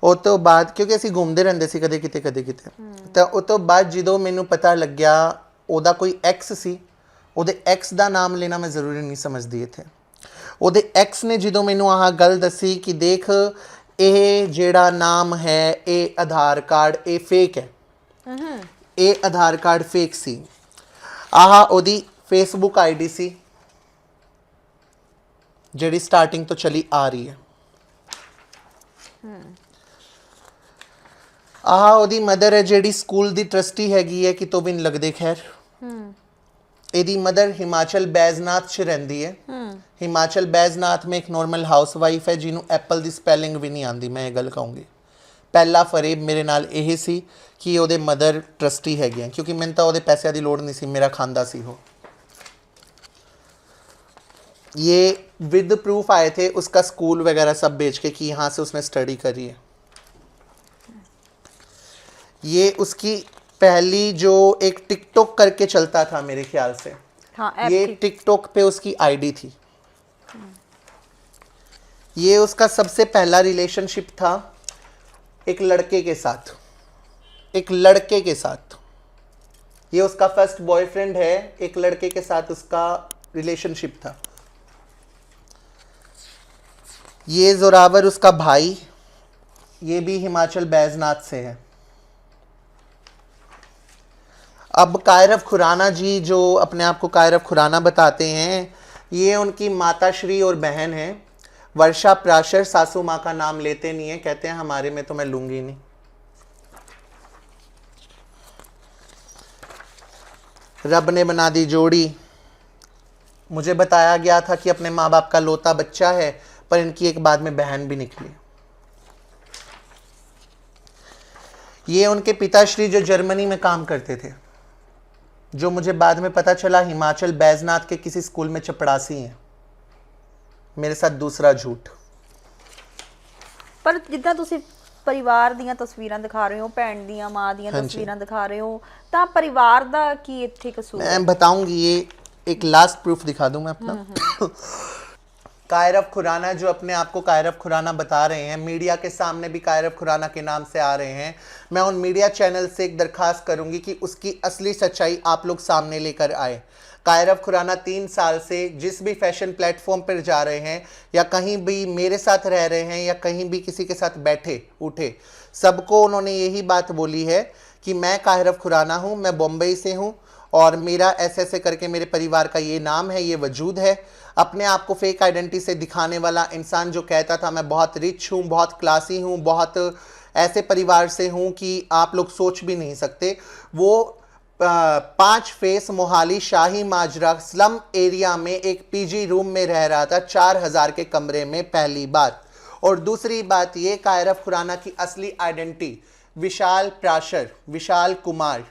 ਉਹ ਤੋਂ ਬਾਅਦ ਕਿਉਂਕਿ ਅਸੀਂ ਘੁੰਮਦੇ ਰਹਿੰਦੇ ਸੀ ਕਦੇ ਕਿਤੇ ਕਦੇ ਕਿਤੇ, ਤਾਂ ਉਹ ਤੋਂ ਬਾਅਦ ਜਦੋਂ ਮੈਨੂੰ ਪਤਾ ਲੱਗਿਆ ਉਹਦਾ ਕੋਈ ਐਕਸ ਸੀ, ਉਹਦੇ ਐਕਸ ਦਾ ਨਾਮ ਲੈਣਾ ਮੈਂ ਜ਼ਰੂਰੀ ਨਹੀਂ ਸਮਝਦੀ ਇੱਥੇ। ਉਹਦੇ ਐਕਸ ਨੇ ਜਦੋਂ ਮੈਨੂੰ ਆਹ ਗੱਲ ਦੱਸੀ ਕਿ ਦੇਖ ਇਹ ਜਿਹੜਾ ਨਾਮ ਹੈ ਇਹ ਆਧਾਰ ਕਾਰਡ ਇਹ ਫੇਕ ਹੈ, ਇਹ ਆਧਾਰ ਕਾਰਡ ਫੇਕ ਸੀ। ਆਹ ਉਹਦੀ ਫੇਸਬੁੱਕ ਆਈਡੀ ਸੀ ਜਿਹੜੀ ਸਟਾਰਟਿੰਗ ਤੋਂ ਚਲੀ ਆ ਰਹੀ ਹੈ। ਆਹ ਉਹਦੀ ਮਦਰ ਹੈ ਜਿਹੜੀ ਸਕੂਲ ਦੀ ਟਰਸਟੀ ਹੈਗੀ ਹੈ ਕਿਤੋਂ ਵੀ ਨਹੀਂ ਲੱਗਦੇ ਖੈਰ। ਇਹਦੀ ਮਦਰ ਹਿਮਾਚਲ ਬੈਜਨਾਥ 'ਚ ਰਹਿੰਦੀ ਹੈ। ਹਿਮਾਚਲ ਬੈਜਨਾਥ में एक नॉर्मल हाउस वाइफ है ਜਿਹਨੂੰ ਐਪਲ ਦੀ ਸਪੈਲਿੰਗ ਵੀ ਨਹੀਂ ਆਉਂਦੀ। ਮੈਂ ਇਹ ਗੱਲ ਕਹੂੰਗੀ ਪਹਿਲਾ ਫਰੇਬ ਮੇਰੇ ਨਾਲ ਇਹ ਸੀ ਕਿ ਉਹਦੇ ਮਦਰ ਟਰਸਟੀ ਹੈਗੇ ਆ, ਕਿਉਂਕਿ ਮੈਨੂੰ ਤਾਂ ਉਹਦੇ ਪੈਸਿਆਂ ਦੀ ਲੋੜ ਨਹੀਂ ਸੀ, ਮੇਰਾ ਖਾਂਦਾ ਸੀ ਉਹ। ये विद प्रूफ आए थे उसका स्कूल वगैरह सब बेच के कि यहाँ से उसने स्टडी करी है। ये उसकी पहली जो एक टिकटॉक करके चलता था मेरे ख्याल से, हाँ, ये टिकटॉक पे उसकी आईडी थी। ये उसका सबसे पहला रिलेशनशिप था एक लड़के के साथ, एक लड़के के साथ। ये उसका फर्स्ट बॉयफ्रेंड है, एक लड़के के साथ उसका रिलेशनशिप था। ये जोरावर उसका भाई, ये भी हिमाचल बैजनाथ से है। अब कायरव खुराना जी जो अपने आप को कायरव खुराना बताते हैं, ये उनकी माता श्री और बहन है वर्षा प्राशर। सासू माँ का नाम लेते नहीं है, कहते हैं हमारे में तो मैं लूंगी नहीं। रब ने बना दी जोड़ी। मुझे बताया गया था कि अपने माँ बाप का लोता बच्चा है, पर इनकी एक बाद में बहन भी निकली। ये उनके पिताश्री जो जर्मनी में काम करते थे, जो मुझे बाद में पता चला हिमाचल बैजनाथ के किसी स्कूल में चपड़ासी हैं। मेरे साथ दूसरा झूठ। ਪਰ ਜਿੱਦਾਂ ਤੁਸੀਂ ਪਰਿਵਾਰ ਦੀਆਂ ਤਸਵੀਰਾਂ ਦਿਖਾ ਰਹੇ ਹੋ, ਭੈਣ ਦੀਆਂ, ਮਾਂ ਦੀਆਂ ਤਸਵੀਰਾਂ ਦਿਖਾ ਰਹੇ ਹੋ, ਤਾਂ ਪਰਿਵਾਰ ਦਾ ਕੀ ਇੱਥੇ ਕਸੂਰ ਹੈ? मैं बताऊंगी, ये एक लास्ट प्रूफ दिखा दूं मैं अपना। कायरव खुराना जो अपने आप को कायरव खुराना बता रहे हैं, मीडिया के सामने भी कायरव खुराना के नाम से आ रहे हैं, मैं उन मीडिया चैनल से एक दरखास्त करूंगी कि उसकी असली सच्चाई आप लोग सामने लेकर आए। कायरव खुराना 3 साल से जिस भी फैशन प्लेटफॉर्म पर जा रहे हैं या कहीं भी मेरे साथ रह रहे हैं या कहीं भी किसी के साथ बैठे उठे, सबको उन्होंने यही बात बोली है कि मैं कायरव खुराना हूँ, मैं बॉम्बे से हूँ और मेरा ऐसे करके मेरे परिवार का ये नाम है, ये वजूद है। अपने आप को फेक आइडेंटिटी से दिखाने वाला इंसान जो कहता था मैं बहुत रिच हूँ, बहुत क्लासी हूँ, बहुत ऐसे परिवार से हूँ कि आप लोग सोच भी नहीं सकते, वो 5 फेस मोहाली शाही माजरा स्लम एरिया में एक पीजी रूम में रह रहा था 4000 के कमरे में, पहली बात। और दूसरी बात ये, कायरव खुराना की असली आइडेंटिटी विशाल प्राशर, विशाल कुमार,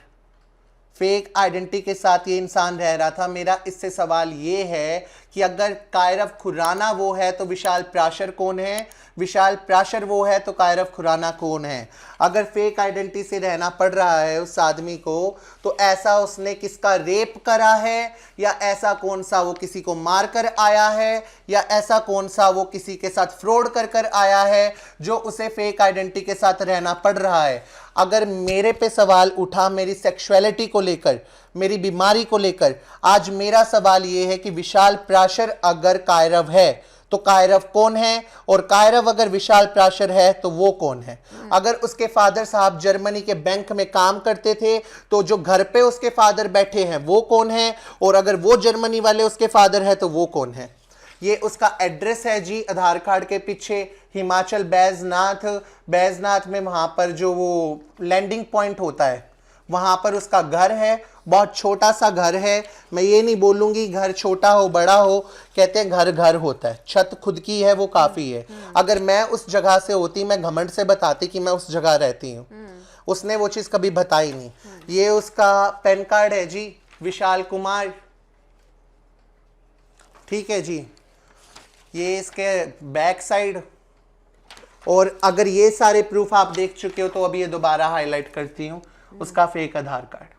फेक आइडेंटिटी के साथ ये इंसान रह रहा था। मेरा इससे सवाल ये है कि अगर कायरव खुराना वो है तो विशाल प्राशर कौन है? विशाल प्राशर वो है तो कायरव खुराना कौन है? अगर फेक आइडेंटिटी से रहना पड़ रहा है उस आदमी को, तो ऐसा उसने किसका रेप करा है, या ऐसा कौन सा वो किसी को मार कर आया है, या ऐसा कौन सा वो किसी के साथ फ्रॉड कर आया है जो उसे फेक आइडेंटिटी के साथ रहना पड़ रहा है? अगर मेरे पे सवाल उठा मेरी सेक्सुअलिटी को लेकर, मेरी बीमारी को लेकर, आज मेरा सवाल ये है कि विशाल प्राशर अगर कायरव है तो कायरव कौन है, और कायरव अगर विशाल प्राशर है तो वो कौन है? अगर उसके फादर साहब जर्मनी के बैंक में काम करते थे तो जो घर पे उसके फादर बैठे हैं वो कौन है, और अगर वो जर्मनी वाले उसके फादर है तो वो कौन है? ये उसका एड्रेस है जी आधार कार्ड के पीछे, हिमाचल बैजनाथ में वहाँ पर जो वो लैंडिंग पॉइंट होता है वहाँ पर उसका घर है। बहुत छोटा सा घर है, मैं ये नहीं बोलूँगी घर छोटा हो बड़ा हो, कहते हैं घर घर होता है, छत खुद की है वो काफ़ी है। अगर मैं उस जगह से होती मैं घमंड से बताती कि मैं उस जगह रहती हूँ, उसने वो चीज़ कभी बताई नहीं। ये उसका पैन कार्ड है जी, विशाल कुमार, ठीक है जी, ये इसके बैक साइड। और अगर ये सारे प्रूफ आप देख चुके हो तो अभी ये दोबारा हाईलाइट करती हूँ, उसका फेक आधार कार्ड।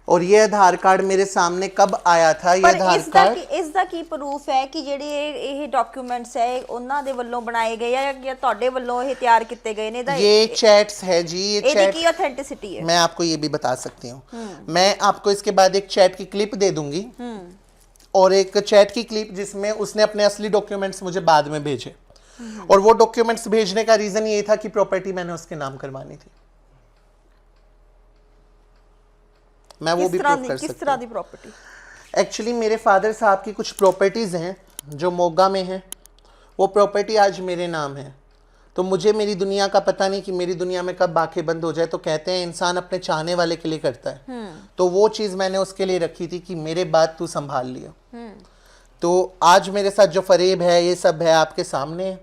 और ये आधार कार्ड मेरे सामने कब आया था? ये आधार कार्ड ਇਸ ਦਾ ਕੀ ਪ੍ਰੂਫ ਹੈ ਕਿ ਜਿਹੜੇ ਇਹ ਡਾਕੂਮੈਂਟਸ ਹੈ ਉਹਨਾਂ ਦੇ ਵੱਲੋਂ ਬਣਾਏ ਗਏ ਆ ਜਾਂ ਤੁਹਾਡੇ ਵੱਲੋਂ ਇਹ ਤਿਆਰ ਕੀਤੇ गए ਨੇ? ये चैट्स है जी, ये चैट की ऑथेंटिसिटी है। मैं आपको ये भी बता सकती हूँ, मैं आपको इसके बाद एक चैट की क्लिप दे दूंगी और एक चैट की क्लिप जिसमें उसने अपने असली डॉक्यूमेंट्स मुझे बाद में भेजे। और वो डॉक्यूमेंट्स भेजने का रीजन ये था कि प्रॉपर्टी मैंने उसके नाम करवानी थी। मैं वो भी प्रूव कर किस सकती तरह हूँ। दी प्रॉपर्टी? एक्चुअली मेरे फादर साहब की कुछ प्रॉपर्टीज़ हैं जो मोगा में हैं, वो प्रॉपर्टी आज मेरे नाम है। तो मुझे मेरी दुनिया का पता नहीं कि मेरी दुनिया में कब आंखें बंद हो जाए। तो कहते हैं इंसान अपने चाहने वाले के लिए करता है। तो वो चीज़ मैंने उसके लिए रखी थी कि मेरे बाद तू संभाल लिया। तो आज मेरे साथ जो फरेब है, ये सब है आपके सामने है।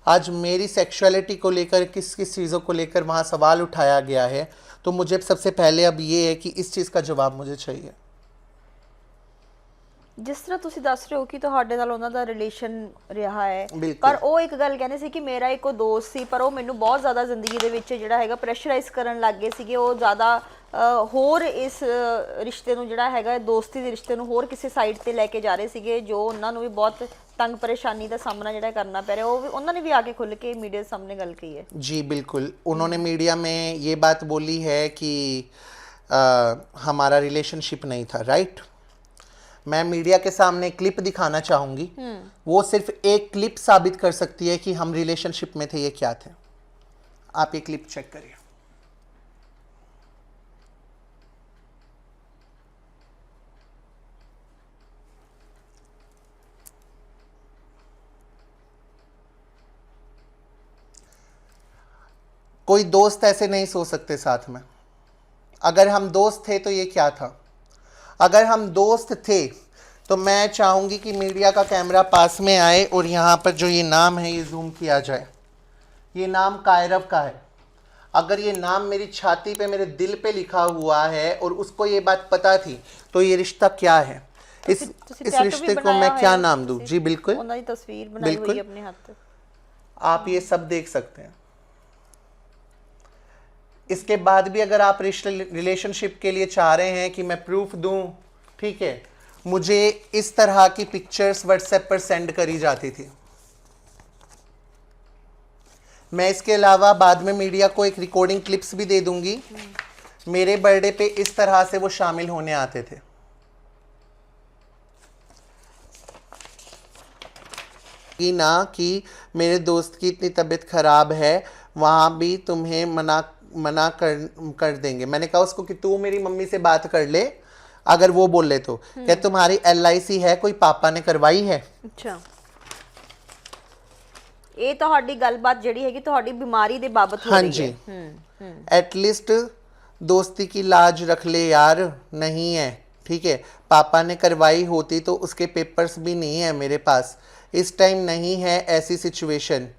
आज मेरी सेक्सुअलिटी को लेकर किस किस चीज़ों को लेकर वहाँ सवाल उठाया गया है, तो मुझे सबसे पहले अब ये है कि इस चीज़ का जवाब मुझे चाहिए। ਜਿਸ ਤਰ੍ਹਾਂ ਤੁਸੀਂ ਦੱਸ ਰਹੇ ਹੋ ਕਿ ਤੁਹਾਡੇ ਨਾਲ ਉਹਨਾਂ ਦਾ ਰਿਲੇਸ਼ਨ ਰਿਹਾ ਹੈ, ਬਿਲਕੁਲ। ਪਰ ਉਹ ਇੱਕ ਗੱਲ ਕਹਿੰਦੇ ਸੀ ਕਿ ਮੇਰਾ ਇੱਕੋ ਦੋਸਤ ਸੀ, ਪਰ ਉਹ ਮੈਨੂੰ ਬਹੁਤ ਜ਼ਿਆਦਾ ਜ਼ਿੰਦਗੀ ਦੇ ਵਿੱਚ ਜਿਹੜਾ ਹੈਗਾ ਪ੍ਰੈਸ਼ਰਾਈਜ਼ ਕਰਨ ਲੱਗ ਗਏ ਸੀਗੇ। ਉਹ ਜ਼ਿਆਦਾ ਹੋਰ ਇਸ ਰਿਸ਼ਤੇ ਨੂੰ ਜਿਹੜਾ ਹੈਗਾ ਦੋਸਤੀ ਦੇ ਰਿਸ਼ਤੇ ਨੂੰ ਹੋਰ ਕਿਸੇ ਸਾਈਡ ਤੇ ਲੈ ਕੇ ਜਾ ਰਹੇ ਸੀਗੇ, ਜੋ ਉਹਨਾਂ ਨੂੰ ਵੀ ਬਹੁਤ ਤੰਗ ਪਰੇਸ਼ਾਨੀ ਦਾ ਸਾਹਮਣਾ ਜਿਹੜਾ ਕਰਨਾ ਪੈ ਰਿਹਾ। ਉਹ ਵੀ ਉਹਨਾਂ ਨੇ ਵੀ ਆ ਕੇ ਖੁੱਲ ਕੇ मीडिया के सामने गल की है। जी बिल्कुल, उन्होंने मीडिया में ये बात बोली है कि हमारा रिलेशनशिप नहीं था, राइट। मैं मीडिया के सामने क्लिप दिखाना चाहूँगी, वो सिर्फ एक क्लिप साबित कर सकती है कि हम रिलेशनशिप में थे, ये क्या थे। आप ये क्लिप चेक करिए। कोई दोस्त ऐसे नहीं सो सकते साथ में। अगर हम दोस्त थे तो ये क्या था। अगर हम दोस्त थे तो मैं चाहूँगी कि मीडिया का कैमरा पास में आए और यहाँ पर जो ये नाम है ये जूम किया जाए। ये नाम कायरव का है। अगर ये नाम मेरी छाती पे, मेरे दिल पे लिखा हुआ है और उसको ये बात पता थी, तो ये रिश्ता क्या है, इस रिश्ते को मैं क्या नाम दूँ। जी बिल्कुल, ਉਹਨਾਂ ਦੀ ਤਸਵੀਰ ਬਣਾਈ ਹੋਈ ਹੈ ਆਪਣੇ ਹੱਥ। आप ये सब देख सकते हैं। इसके बाद भी अगर आप रिलेशनशिप के लिए चाह रहे हैं कि मैं प्रूफ दूं, ठीक है, मुझे इस तरह की पिक्चर्स व्हाट्सएप पर सेंड करी जाती थी। मैं इसके अलावा बाद में मीडिया को एक रिकॉर्डिंग क्लिप्स भी दे दूंगी। मेरे बर्थडे पे इस तरह से वो शामिल होने आते थे। कि ना कि मेरे दोस्त की इतनी तबीयत खराब है, वहाँ भी तुम्हें मना कर देंगे। मैंने कहा उसको कि तू मेरी मम्मी से बात कर ले, अगर वो बोल ले तो। क्या तुम्हारी LIC है, कोई पापा ने करवाई है। ਅੱਛਾ, ਇਹ ਤੁਹਾਡੀ ਗੱਲਬਾਤ ਜਿਹੜੀ ਹੈਗੀ ਤੁਹਾਡੀ ਬਿਮਾਰੀ ਦੇ ਬਾਬਤ ਹੋ हाँ ਰਹੀ जी, ਹੈ। एटलीस्ट दोस्ती की लाज रख ले यार। नहीं है, ठीक है, पापा ने करवाई होती तो उसके पेपर्स भी नहीं है मेरे पास। इस टाइम नहीं है ऐसी सिचुएशन।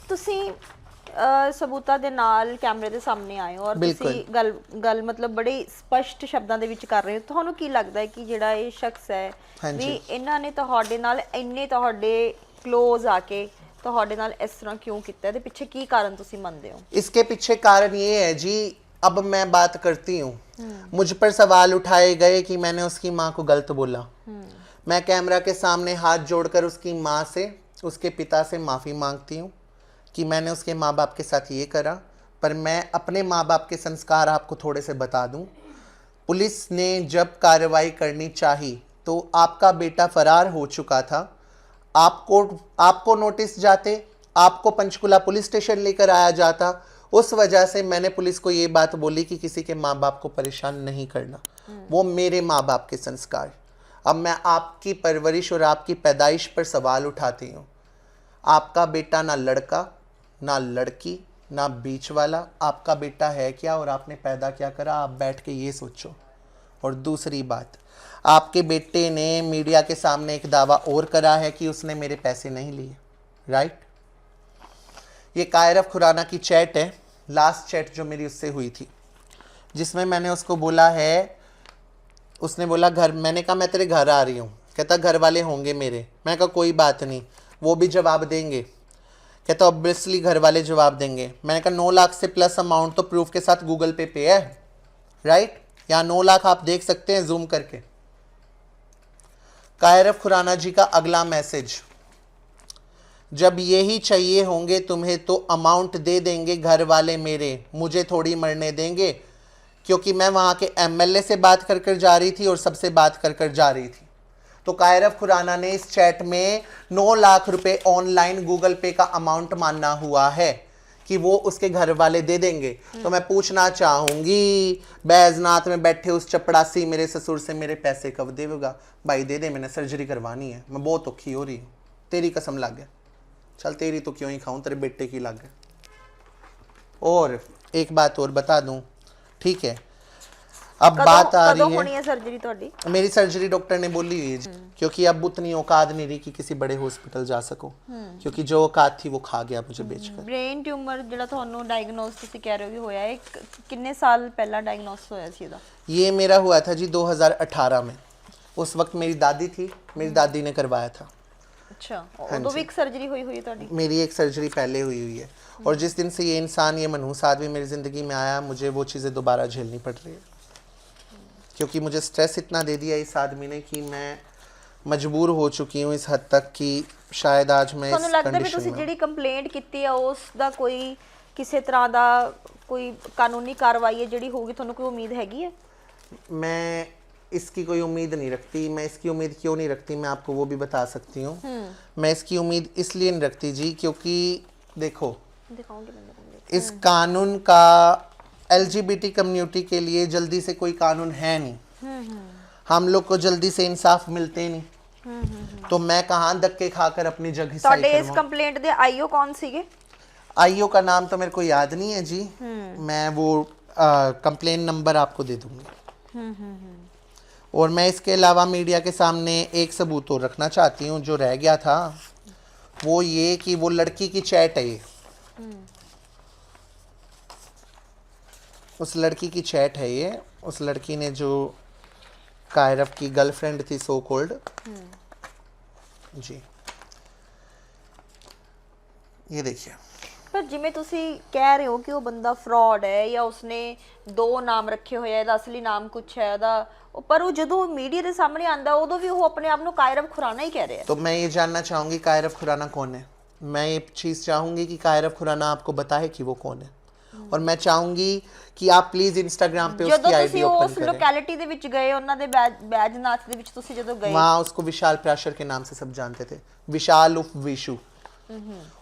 ਤੁਸੀਂ ਸਬੂਤਾਂ ਦੇ ਨਾਲ ਕੈਮਰੇ ਦੇ ਸਾਹਮਣੇ ਆਏ ਹੋ ਔਰ ਤੁਸੀਂ ਗੱਲ ਮਤਲਬ ਬੜੇ ਸਪਸ਼ਟ ਸ਼ਬਦਾਂ ਦੇ ਵਿੱਚ ਕਰ ਰਹੇ ਹੋ। ਤੁਹਾਨੂੰ ਕੀ ਲੱਗਦਾ ਹੈ ਕਿ ਜਿਹੜਾ ਇਹ ਸ਼ਖਸ ਹੈ ਵੀ ਇਹਨਾਂ ਨੇ ਤੁਹਾਡੇ ਨਾਲ ਇੰਨੇ ਤੁਹਾਡੇ क्लोज आके ਤੁਹਾਡੇ ਨਾਲ ਇਸ ਤਰ੍ਹਾਂ क्यों ਕੀਤਾ, ਇਹਦੇ ਪਿੱਛੇ ਕੀ ਕਾਰਨ ਤੁਸੀਂ ਮੰਨਦੇ ਹੋ? इसके पीछे कारण ये है जी, अब मैं बात करती हूँ। मुझ पर सवाल उठाए गए कि मैंने उसकी माँ को गलत बोला। मैं कैमरा के सामने हाथ जोड़कर उसकी माँ से, उसके पिता से माफ़ी मांगती हूँ कि मैंने उसके माँ बाप के साथ ये करा। पर मैं अपने माँ बाप के संस्कार आपको थोड़े से बता दूँ। पुलिस ने जब कार्रवाई करनी चाहिए तो आपका बेटा फरार हो चुका था। आपको नोटिस जाते, आपको पंचकुला पुलिस स्टेशन लेकर आया जाता। उस वजह से मैंने पुलिस को ये बात बोली कि किसी के माँ बाप को परेशान नहीं करना, वो मेरे माँ बाप के संस्कार। अब मैं आपकी परवरिश और आपकी पैदाइश पर सवाल उठाती हूँ। आपका बेटा ना लड़का ना लड़की ना बीच वाला, आपका बेटा है क्या और आपने पैदा क्या करा, आप बैठ के ये सोचो। और दूसरी बात, आपके बेटे ने मीडिया के सामने एक दावा और करा है कि उसने मेरे पैसे नहीं लिए, राइट। ये कायरव खुराना की चैट है, लास्ट चैट जो मेरी उससे हुई थी, जिसमें मैंने उसको बोला है, उसने बोला घर, मैंने कहा मैं तेरे घर आ रही हूँ। कहता घर वाले होंगे मेरे। मैंने कहा कोई बात नहीं, वो भी जवाब देंगे। कहता ऑब्वियसली घर वाले जवाब देंगे। मैंने कहा 9 लाख से प्लस अमाउंट तो प्रूफ के साथ गूगल पे है, राइट। यहाँ 9 लाख आप देख सकते हैं जूम करके। कायरव खुराना जी का अगला मैसेज, जब यही चाहिए होंगे तुम्हें तो अमाउंट दे देंगे घर वाले मेरे, मुझे थोड़ी मरने देंगे। क्योंकि मैं वहाँ के MLA से बात कर कर जा रही थी और सबसे बात कर कर जा रही थी। तो कायरव खुराना ने इस चैट में 9 लाख रुपए ऑनलाइन गूगल पे का अमाउंट माना हुआ है कि वो उसके घर वाले दे देंगे। तो मैं पूछना चाहूंगी, बैजनाथ में बैठे उस चपड़ासी मेरे ससुर से मेरे पैसे कब देगा? भाई दे दे, मैंने सर्जरी करवानी है, मैं बहुत औखी हो रही हूँ, तेरी कसम लग गया। चल तेरी तो क्यों ही खाऊं, तेरे बेटे की लग गया। और एक बात और बता दूं, ठीक है, अब बात आ रही होनी है सर्जरी ਤੁਹਾਡੀ? मेरी सर्जरी डॉक्टर ने बोली हुई है, क्योंकि अब उतनी औकात नहीं रही कि किसी बड़े हॉस्पिटल जा सको, क्योंकि जो औकात थी वो खा गया मुझे बेचकर। ਬ੍ਰੇਨ ਟਿਊਮਰ ਜਿਹੜਾ ਤੁਹਾਨੂੰ ਡਾਇਗਨੋਸ ਤੁਸੀਂ ਕਹਿ ਰਹੇ ਹੋ ਕਿ ਹੋਇਆ ਹੈ, ਕਿੰਨੇ ਸਾਲ ਪਹਿਲਾਂ ਡਾਇਗਨੋਸ ਹੋਇਆ ਸੀ ਇਹਦਾ? ये मेरा हुआ था जी 2018 में। उस वक्त मेरी दादी थी, मेरी दादी ने करवाया था। अच्छा, उਦੋਂ ਵੀ ਇੱਕ सर्जरी हुई हुई है ਤੁਹਾਡੀ? मेरी एक सर्जरी पहले हुई हुई है, और जिस दिन से ये इंसान, ये मनहूस आदमी मेरी ज़िंदगी में आया, मुझे वो चीज़ें दोबारा झेलनी पड़ रही है, क्योंकि मुझे स्ट्रेस इतना दे दिया इस आदमी ने कि मैं मजबूर हो चुकी हूँ इस हद तक कि शायद आज मैं ਤੁਹਾਨੂੰ इस ਲੱਗਦਾ ਵੀ कंडीशन ਤੁਸੀਂ में। ਜਿਹੜੀ ਕੰਪਲੇਂਟ ਕੀਤੀ ਆ ਉਸ ਦਾ ਕੋਈ ਕਿਸੇ ਤਰ੍ਹਾਂ ਦਾ ਕੋਈ ਕਾਨੂੰਨੀ ਕਾਰਵਾਈ ਹੈ ਜਿਹੜੀ ਹੋਊਗੀ, ਤੁਹਾਨੂੰ ਕੋਈ ਉਮੀਦ ਹੈਗੀ ਹੈ? मैं इसकी कोई उम्मीद नहीं रखती। मैं इसकी उम्मीद क्यों नहीं रखती, मैं आपको वो भी बता सकती हूँ। मैं इसकी उम्मीद इसलिए नहीं रखती जी, क्योंकि देखो, ਦਿਖਾਉਂਗੀ ਮੈਨੂੰ। इस कानून का LGBT कम्युनिटी के लिए जल्दी से कोई कानून है नहीं। हम लोग को जल्दी से इंसाफ मिलते नहीं, तो मैं कहाँ धक्के खाकर अपनी जगह सही ਤੁਹਾਡੇ ਇਸ करवाऊं। ਕੰਪਲੇਂਟ ਦੇ ਆਈਓ ਕੌਣ ਸੀਗੇ? आईओ का नाम तो मेरे को याद नहीं है जी, मैं वो कंप्लेन नंबर आपको दे दूंगी। और मैं इसके अलावा मीडिया के सामने एक सबूत और रखना चाहती हूँ जो रह गया था, वो ये कि वो लड़की की चैट है, ये उस लड़की की चैट है, ये उस लड़की ने जो कायरव की गर्लफ्रेंड थी सो कॉल्ड जी, ये देखिए। ਪਰ ਜਿਵੇਂ ਤੁਸੀਂ ਕਹਿ ਰਹੇ ਹੋ ਕਿ ਉਹ ਬੰਦਾ ਫਰਾਡ ਹੈ ਜਾਂ ਉਸਨੇ ਦੋ ਨਾਮ ਰੱਖੇ ਹੋਏ ਆ, ਇਹਦਾ ਅਸਲੀ ਨਾਮ ਕੁਛ ਹੈ ਉਹਦਾ, ਪਰ ਉਹ ਜਦੋਂ ਮੀਡੀਆ ਦੇ ਸਾਹਮਣੇ ਆਂਦਾ ਉਦੋਂ ਵੀ ਉਹ ਆਪਣੇ ਆਪ ਨੂੰ ਕਾਇਰਵ खुराना ही कह रहे हैं। तो मैं ये जानना चाहूँगी कायरव खुराना कौन है। मैं ये चीज़ चाहूँगी कि कायरव खुराना आपको बताए कि वो कौन है, और मैं चाहूँगी कि आप प्लीज़ इंस्टाग्राम पे उसकी आईडी ओपन उस करें। लोकेलिटी ਦੇ ਵਿੱਚ ਗਏ, ਉਹਨਾਂ ਦੇ बैजनाथ ਦੇ ਵਿੱਚ ਤੁਸੀਂ ਜਦੋਂ गए, वहाँ उसको विशाल प्राशर के नाम से सब जानते थे, विशाल उफ विशु।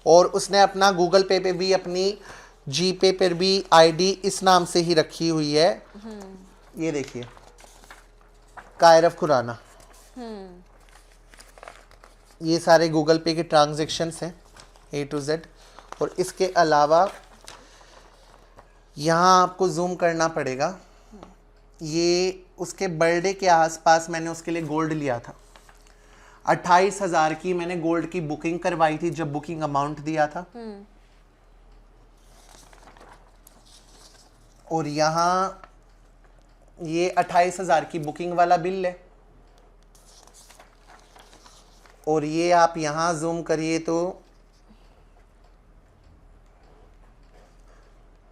और उसने अपना गूगल पे पे भी, अपनी जी पे पर भी आईडी इस नाम से ही रखी हुई है। ये देखिए, कायरव खुराना। ये सारे गूगल पे के ट्रांजैक्शंस हैं A to Z। और इसके अलावा यहाँ आपको जूम करना पड़ेगा, ये उसके बर्थडे के आसपास मैंने उसके लिए गोल्ड लिया था। 28,000 की मैंने गोल्ड की बुकिंग करवाई थी जब बुकिंग अमाउंट दिया था। और यहाँ ये 28,000 की बुकिंग वाला बिल है, और ये आप यहाँ जूम करिए तो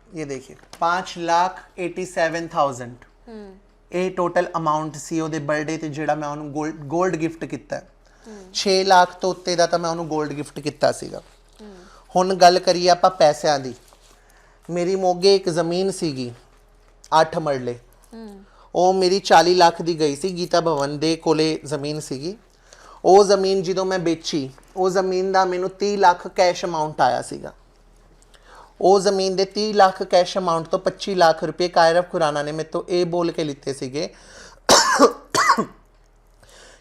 ये देखिए 5,87,000 ਇਹ ਟੋਟਲ ਅਮਾਉਂਟ ਸੀ ਉਹਦੇ ਬਰਥਡੇ ਤੇ ਜਿਹੜਾ ਮੈਂ ਉਹਨੂੰ 골ਡ ਗਿਫਟ ਕੀਤਾ। 6 ਲੱਖ ਤੋਂ ਉੱਤੇ ਦਾ ਤਾਂ ਮੈਂ ਉਹਨੂੰ 골ਡ ਗਿਫਟ ਕੀਤਾ ਸੀਗਾ। ਹੁਣ ਗੱਲ ਕਰੀਏ ਆਪਾਂ ਪੈਸਿਆਂ ਦੀ। ਮੇਰੀ ਮੋਗੇ ਇੱਕ ਜ਼ਮੀਨ ਸੀਗੀ 8 ਮਰਲੇ, ਉਹ ਮੇਰੀ 40 ਲੱਖ ਦੀ ਗਈ ਸੀ, ਗੀਤਾ ਭਵਨ ਦੇ ਕੋਲੇ ਜ਼ਮੀਨ ਸੀਗੀ। ਉਹ ਜ਼ਮੀਨ ਜਦੋਂ ਮੈਂ ਵੇਚੀ, ਉਹ ਜ਼ਮੀਨ ਦਾ ਮੈਨੂੰ 30 ਲੱਖ ਕੈਸ਼ ਅਮਾਉਂਟ ਆਇਆ ਸੀਗਾ। ਉਹ ਜ਼ਮੀਨ ਦੇ 30 ਲੱਖ ਕੈਸ਼ ਅਮਾਉਂਟ ਤੋਂ 25 ਲੱਖ ਰੁਪਏ ਕਾਇਰਵ ਖੁਰਾਨਾ ਨੇ ਮੇਰੇ ਤੋਂ ਇਹ ਬੋਲ ਕੇ ਲਿੱਤੇ ਸੀਗੇ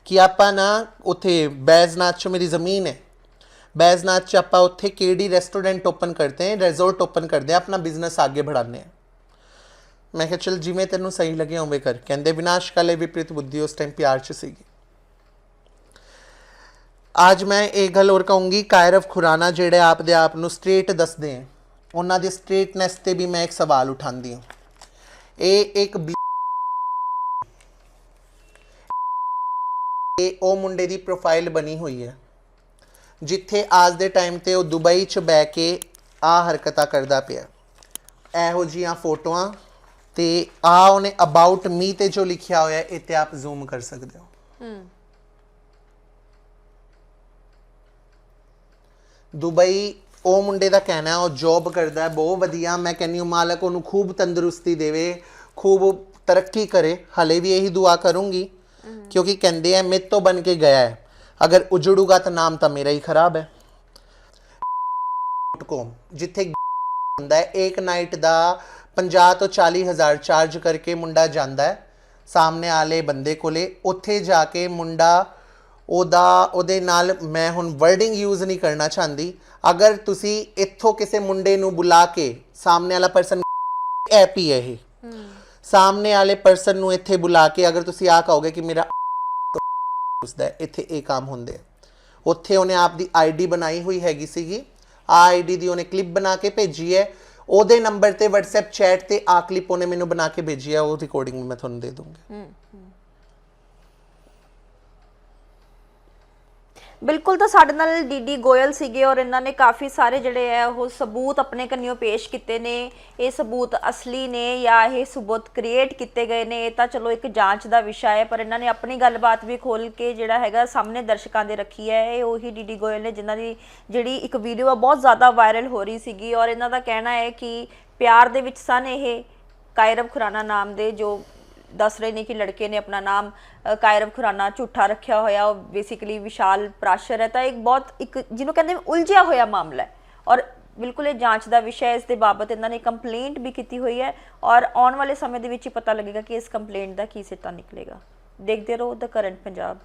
ਕਿ ਆਪਾਂ ਨਾ ਉੱਥੇ बैजनाथ 'ਚ ਮੇਰੀ ਜ਼ਮੀਨ ਹੈ, बैजनाथ 'ਚ ਆਪਾਂ ਉੱਥੇ केडी रेस्टोरेंट ओपन करते हैं, रिजॉर्ट ओपन करते हैं, अपना बिजनेस आगे बढ़ाने हैं। मैं ਕਿਹਾ ਚਲ ਜਿਵੇਂ ਤੈਨੂੰ ਸਹੀ ਲੱਗੇ ਉਵੇਂ ਕਰ। ਕਹਿੰਦੇ ਵਿਨਾਸ਼ ਕਾਲੇ ਵਿਪਰੀਤ ਬੁੱਧੀ ਉਸ ਟਾਈਮ ਪਿਆਰ 'ਚ ਸੀਗੀ। ਅੱਜ ਮੈਂ ਇਹ ਗੱਲ ਹੋਰ ਕਹੂੰਗੀ, ਕਾਇਰਵ ਖੁਰਾਨਾ ਜਿਹੜੇ ਆਪਦੇ ਆਪ ਨੂੰ ਸਟ੍ਰੇਟ ਦੱਸਦੇ हैं, ਉਹਨਾਂ ਦੀ ਸਟ੍ਰੇਟਨੈਸ ਤੇ ਵੀ ਮੈਂ ਇੱਕ ਸਵਾਲ ਉਠਾਉਂਦੀ ਹਾਂ। ਇਹ ਇੱਕ ਉਹ ਮੁੰਡੇ ਦੀ ਪ੍ਰੋਫਾਈਲ ਬਣੀ ਹੋਈ ਹੈ ਜਿੱਥੇ ਅੱਜ ਦੇ ਟਾਈਮ ਤੇ ਉਹ ਦੁਬਈ 'ਚ ਬਹਿ ਕੇ ਆ ਹਰਕਤਾਂ ਕਰਦਾ ਪਿਆ। ਇਹੋ ਜਿਹੀਆਂ ਫੋਟੋਆਂ ਤੇ ਆ ਉਹਨੇ ਅਬਾਊਟ ਮੀ ਤੇ ਜੋ ਲਿਖਿਆ ਹੋਇਆ ਇਹ ਤੇ ਆਪ ਜ਼ੂਮ ਕਰ ਸਕਦੇ ਹੋ। ਦੁਬਈ ਉਹ ਮੁੰਡੇ ਦਾ ਕਹਿਣਾ ਉਹ ਜੌਬ ਕਰਦਾ ਹੈ ਬਹੁਤ ਵਧੀਆ। ਮੈਂ ਕਹਿੰਦੀ ਹਾਂ ਮਾਲਕ ਉਹਨੂੰ ਖੂਬ ਤੰਦਰੁਸਤੀ ਦੇਵੇ, ਖੂਬ ਤਰੱਕੀ करे। ਹਲੇ ਵੀ ਇਹੀ ਦੁਆ ਕਰੂੰਗੀ क्योंकि कहते हैं मित तो बन के गया है, अगर उजड़ूगा तो नाम तो मेरा ही खराब है। को जिथे ਹੁੰਦਾ ਹੈ एक नाइट ਦਾ 50 ਤੋਂ 40 ਹਜ਼ਾਰ ਚਾਰਜ ਕਰਕੇ ਮੁੰਡਾ ਜਾਂਦਾ ਹੈ ਸਾਹਮਣੇ ਵਾਲੇ ਬੰਦੇ ਕੋਲੇ, ਉੱਥੇ ਜਾ ਕੇ ਮੁੰਡਾ ਉਹਦੇ ਨਾਲ, ਮੈਂ ਹੁਣ ਵਰਡਿੰਗ ਯੂਜ਼ ਨਹੀਂ ਕਰਨਾ ਚਾਹੁੰਦੀ, ਅਗਰ ਤੁਸੀਂ ਇੱਥੋਂ ਕਿਸੇ ਮੁੰਡੇ ਨੂੰ ਬੁਲਾ ਕੇ ਸਾਹਮਣੇ ਵਾਲਾ ਪਰਸਨ ਐਪ ਹੀ ਹੈ ਇਹ, ਸਾਹਮਣੇ ਵਾਲੇ ਪਰਸਨ ਨੂੰ ਇੱਥੇ ਬੁਲਾ ਕੇ ਅਗਰ ਤੁਸੀਂ ਆ ਕਹੋਗੇ ਕਿ ਮੇਰਾ ਉਸਦਾ ਇੱਥੇ ਇਹ ਕੰਮ ਹੁੰਦੇ ਆ, ਉੱਥੇ ਉਹਨੇ ਆਪ ਦੀ ਆਈਡੀ ਬਣਾਈ ਹੋਈ ਹੈਗੀ ਸੀਗੀ, ਆ ਆਈਡੀ ਦੀ ਉਹਨੇ ਕਲਿੱਪ ਬਣਾ ਕੇ ਭੇਜੀ ਹੈ, ਉਹਦੇ ਨੰਬਰ ਤੇ WhatsApp ਚੈਟ ਤੇ ਆ ਕਲਿੱਪ ਉਹਨੇ ਮੈਨੂੰ ਬਣਾ ਕੇ ਭੇਜੀ ਹੈ, ਉਹ ਰਿਕਾਰਡਿੰਗ ਮੈਂ ਤੁਹਾਨੂੰ ਦੇ ਦੂੰਗੀ। ਬਿਲਕੁਲ, ਤਾਂ ਸਾਡੇ ਨਾਲ ਡੀਡੀ ਗੋਇਲ ਸੀਗੇ ਔਰ ਇਹਨਾਂ ਨੇ ਕਾਫੀ ਸਾਰੇ ਜਿਹੜੇ ਆ ਉਹ ਸਬੂਤ ਆਪਣੇ ਕੰਨਿਓ ਪੇਸ਼ ਕੀਤੇ ਨੇ। ਇਹ ਸਬੂਤ ਅਸਲੀ ਨੇ ਜਾਂ ਇਹ ਸਬੂਤ ਕ੍ਰੀਏਟ ਕੀਤੇ ਗਏ ਨੇ, ਇਹ ਤਾਂ ਚਲੋ ਇੱਕ ਜਾਂਚ ਦਾ ਵਿਸ਼ਾ ਹੈ, ਪਰ ਇਹਨਾਂ ਨੇ ਆਪਣੀ ਗੱਲਬਾਤ ਵੀ ਖੋਲ ਕੇ ਜਿਹੜਾ ਹੈਗਾ ਸਾਹਮਣੇ ਦਰਸ਼ਕਾਂ ਦੇ ਰੱਖੀ ਹੈ। ਇਹ ਉਹੀ ਡੀਡੀ ਗੋਇਲ ਨੇ ਜਿਨ੍ਹਾਂ ਦੀ ਜਿਹੜੀ ਇੱਕ ਵੀਡੀਓ ਬਹੁਤ ਜ਼ਿਆਦਾ ਵਾਇਰਲ ਹੋ ਰਹੀ ਸੀਗੀ ਔਰ ਇਹਨਾਂ ਦਾ ਕਹਿਣਾ ਹੈ ਕਿ ਪਿਆਰ ਦੇ ਵਿੱਚ ਸਨ ਇਹ ਕਾਇਰਬ ਖੁਰਾਨਾ ਨਾਮ ਦੇ, ਜੋ ਦੱਸ ਰਹੇ ਨੇ ਕਿ ਲੜਕੇ ਨੇ ਆਪਣਾ ਨਾਮ ਕਾਇਰਬ ਖੁਰਾਨਾ ਝੂਠਾ ਰੱਖਿਆ ਹੋਇਆ, ਉਹ ਬੇਸਿਕਲੀ ਵਿਸ਼ਾਲ ਪ੍ਰਾਸ਼ਰ ਹੈ। ਤਾਂ ਇੱਕ ਬਹੁਤ ਇੱਕ ਜਿਹਨੂੰ ਕਹਿੰਦੇ ਉਲਝਿਆ ਹੋਇਆ ਮਾਮਲਾ ਹੈ ਔਰ ਬਿਲਕੁਲ ਇਹ ਜਾਂਚ ਦਾ ਵਿਸ਼ਾ ਹੈ। ਇਸ ਦੇ ਬਾਬਤ ਇਹਨਾਂ ਨੇ ਕੰਪਲੇਂਟ ਵੀ ਕੀਤੀ ਹੋਈ ਹੈ ਔਰ ਆਉਣ ਵਾਲੇ ਸਮੇਂ ਦੇ ਵਿੱਚ ਹੀ ਪਤਾ ਲੱਗੇਗਾ ਕਿ ਇਸ ਕੰਪਲੇਂਟ ਦਾ ਕੀ ਸਿੱਟਾ ਨਿਕਲੇਗਾ। ਦੇਖਦੇ ਰਹੋ ਦ ਕਰੰਟ ਪੰਜਾਬ।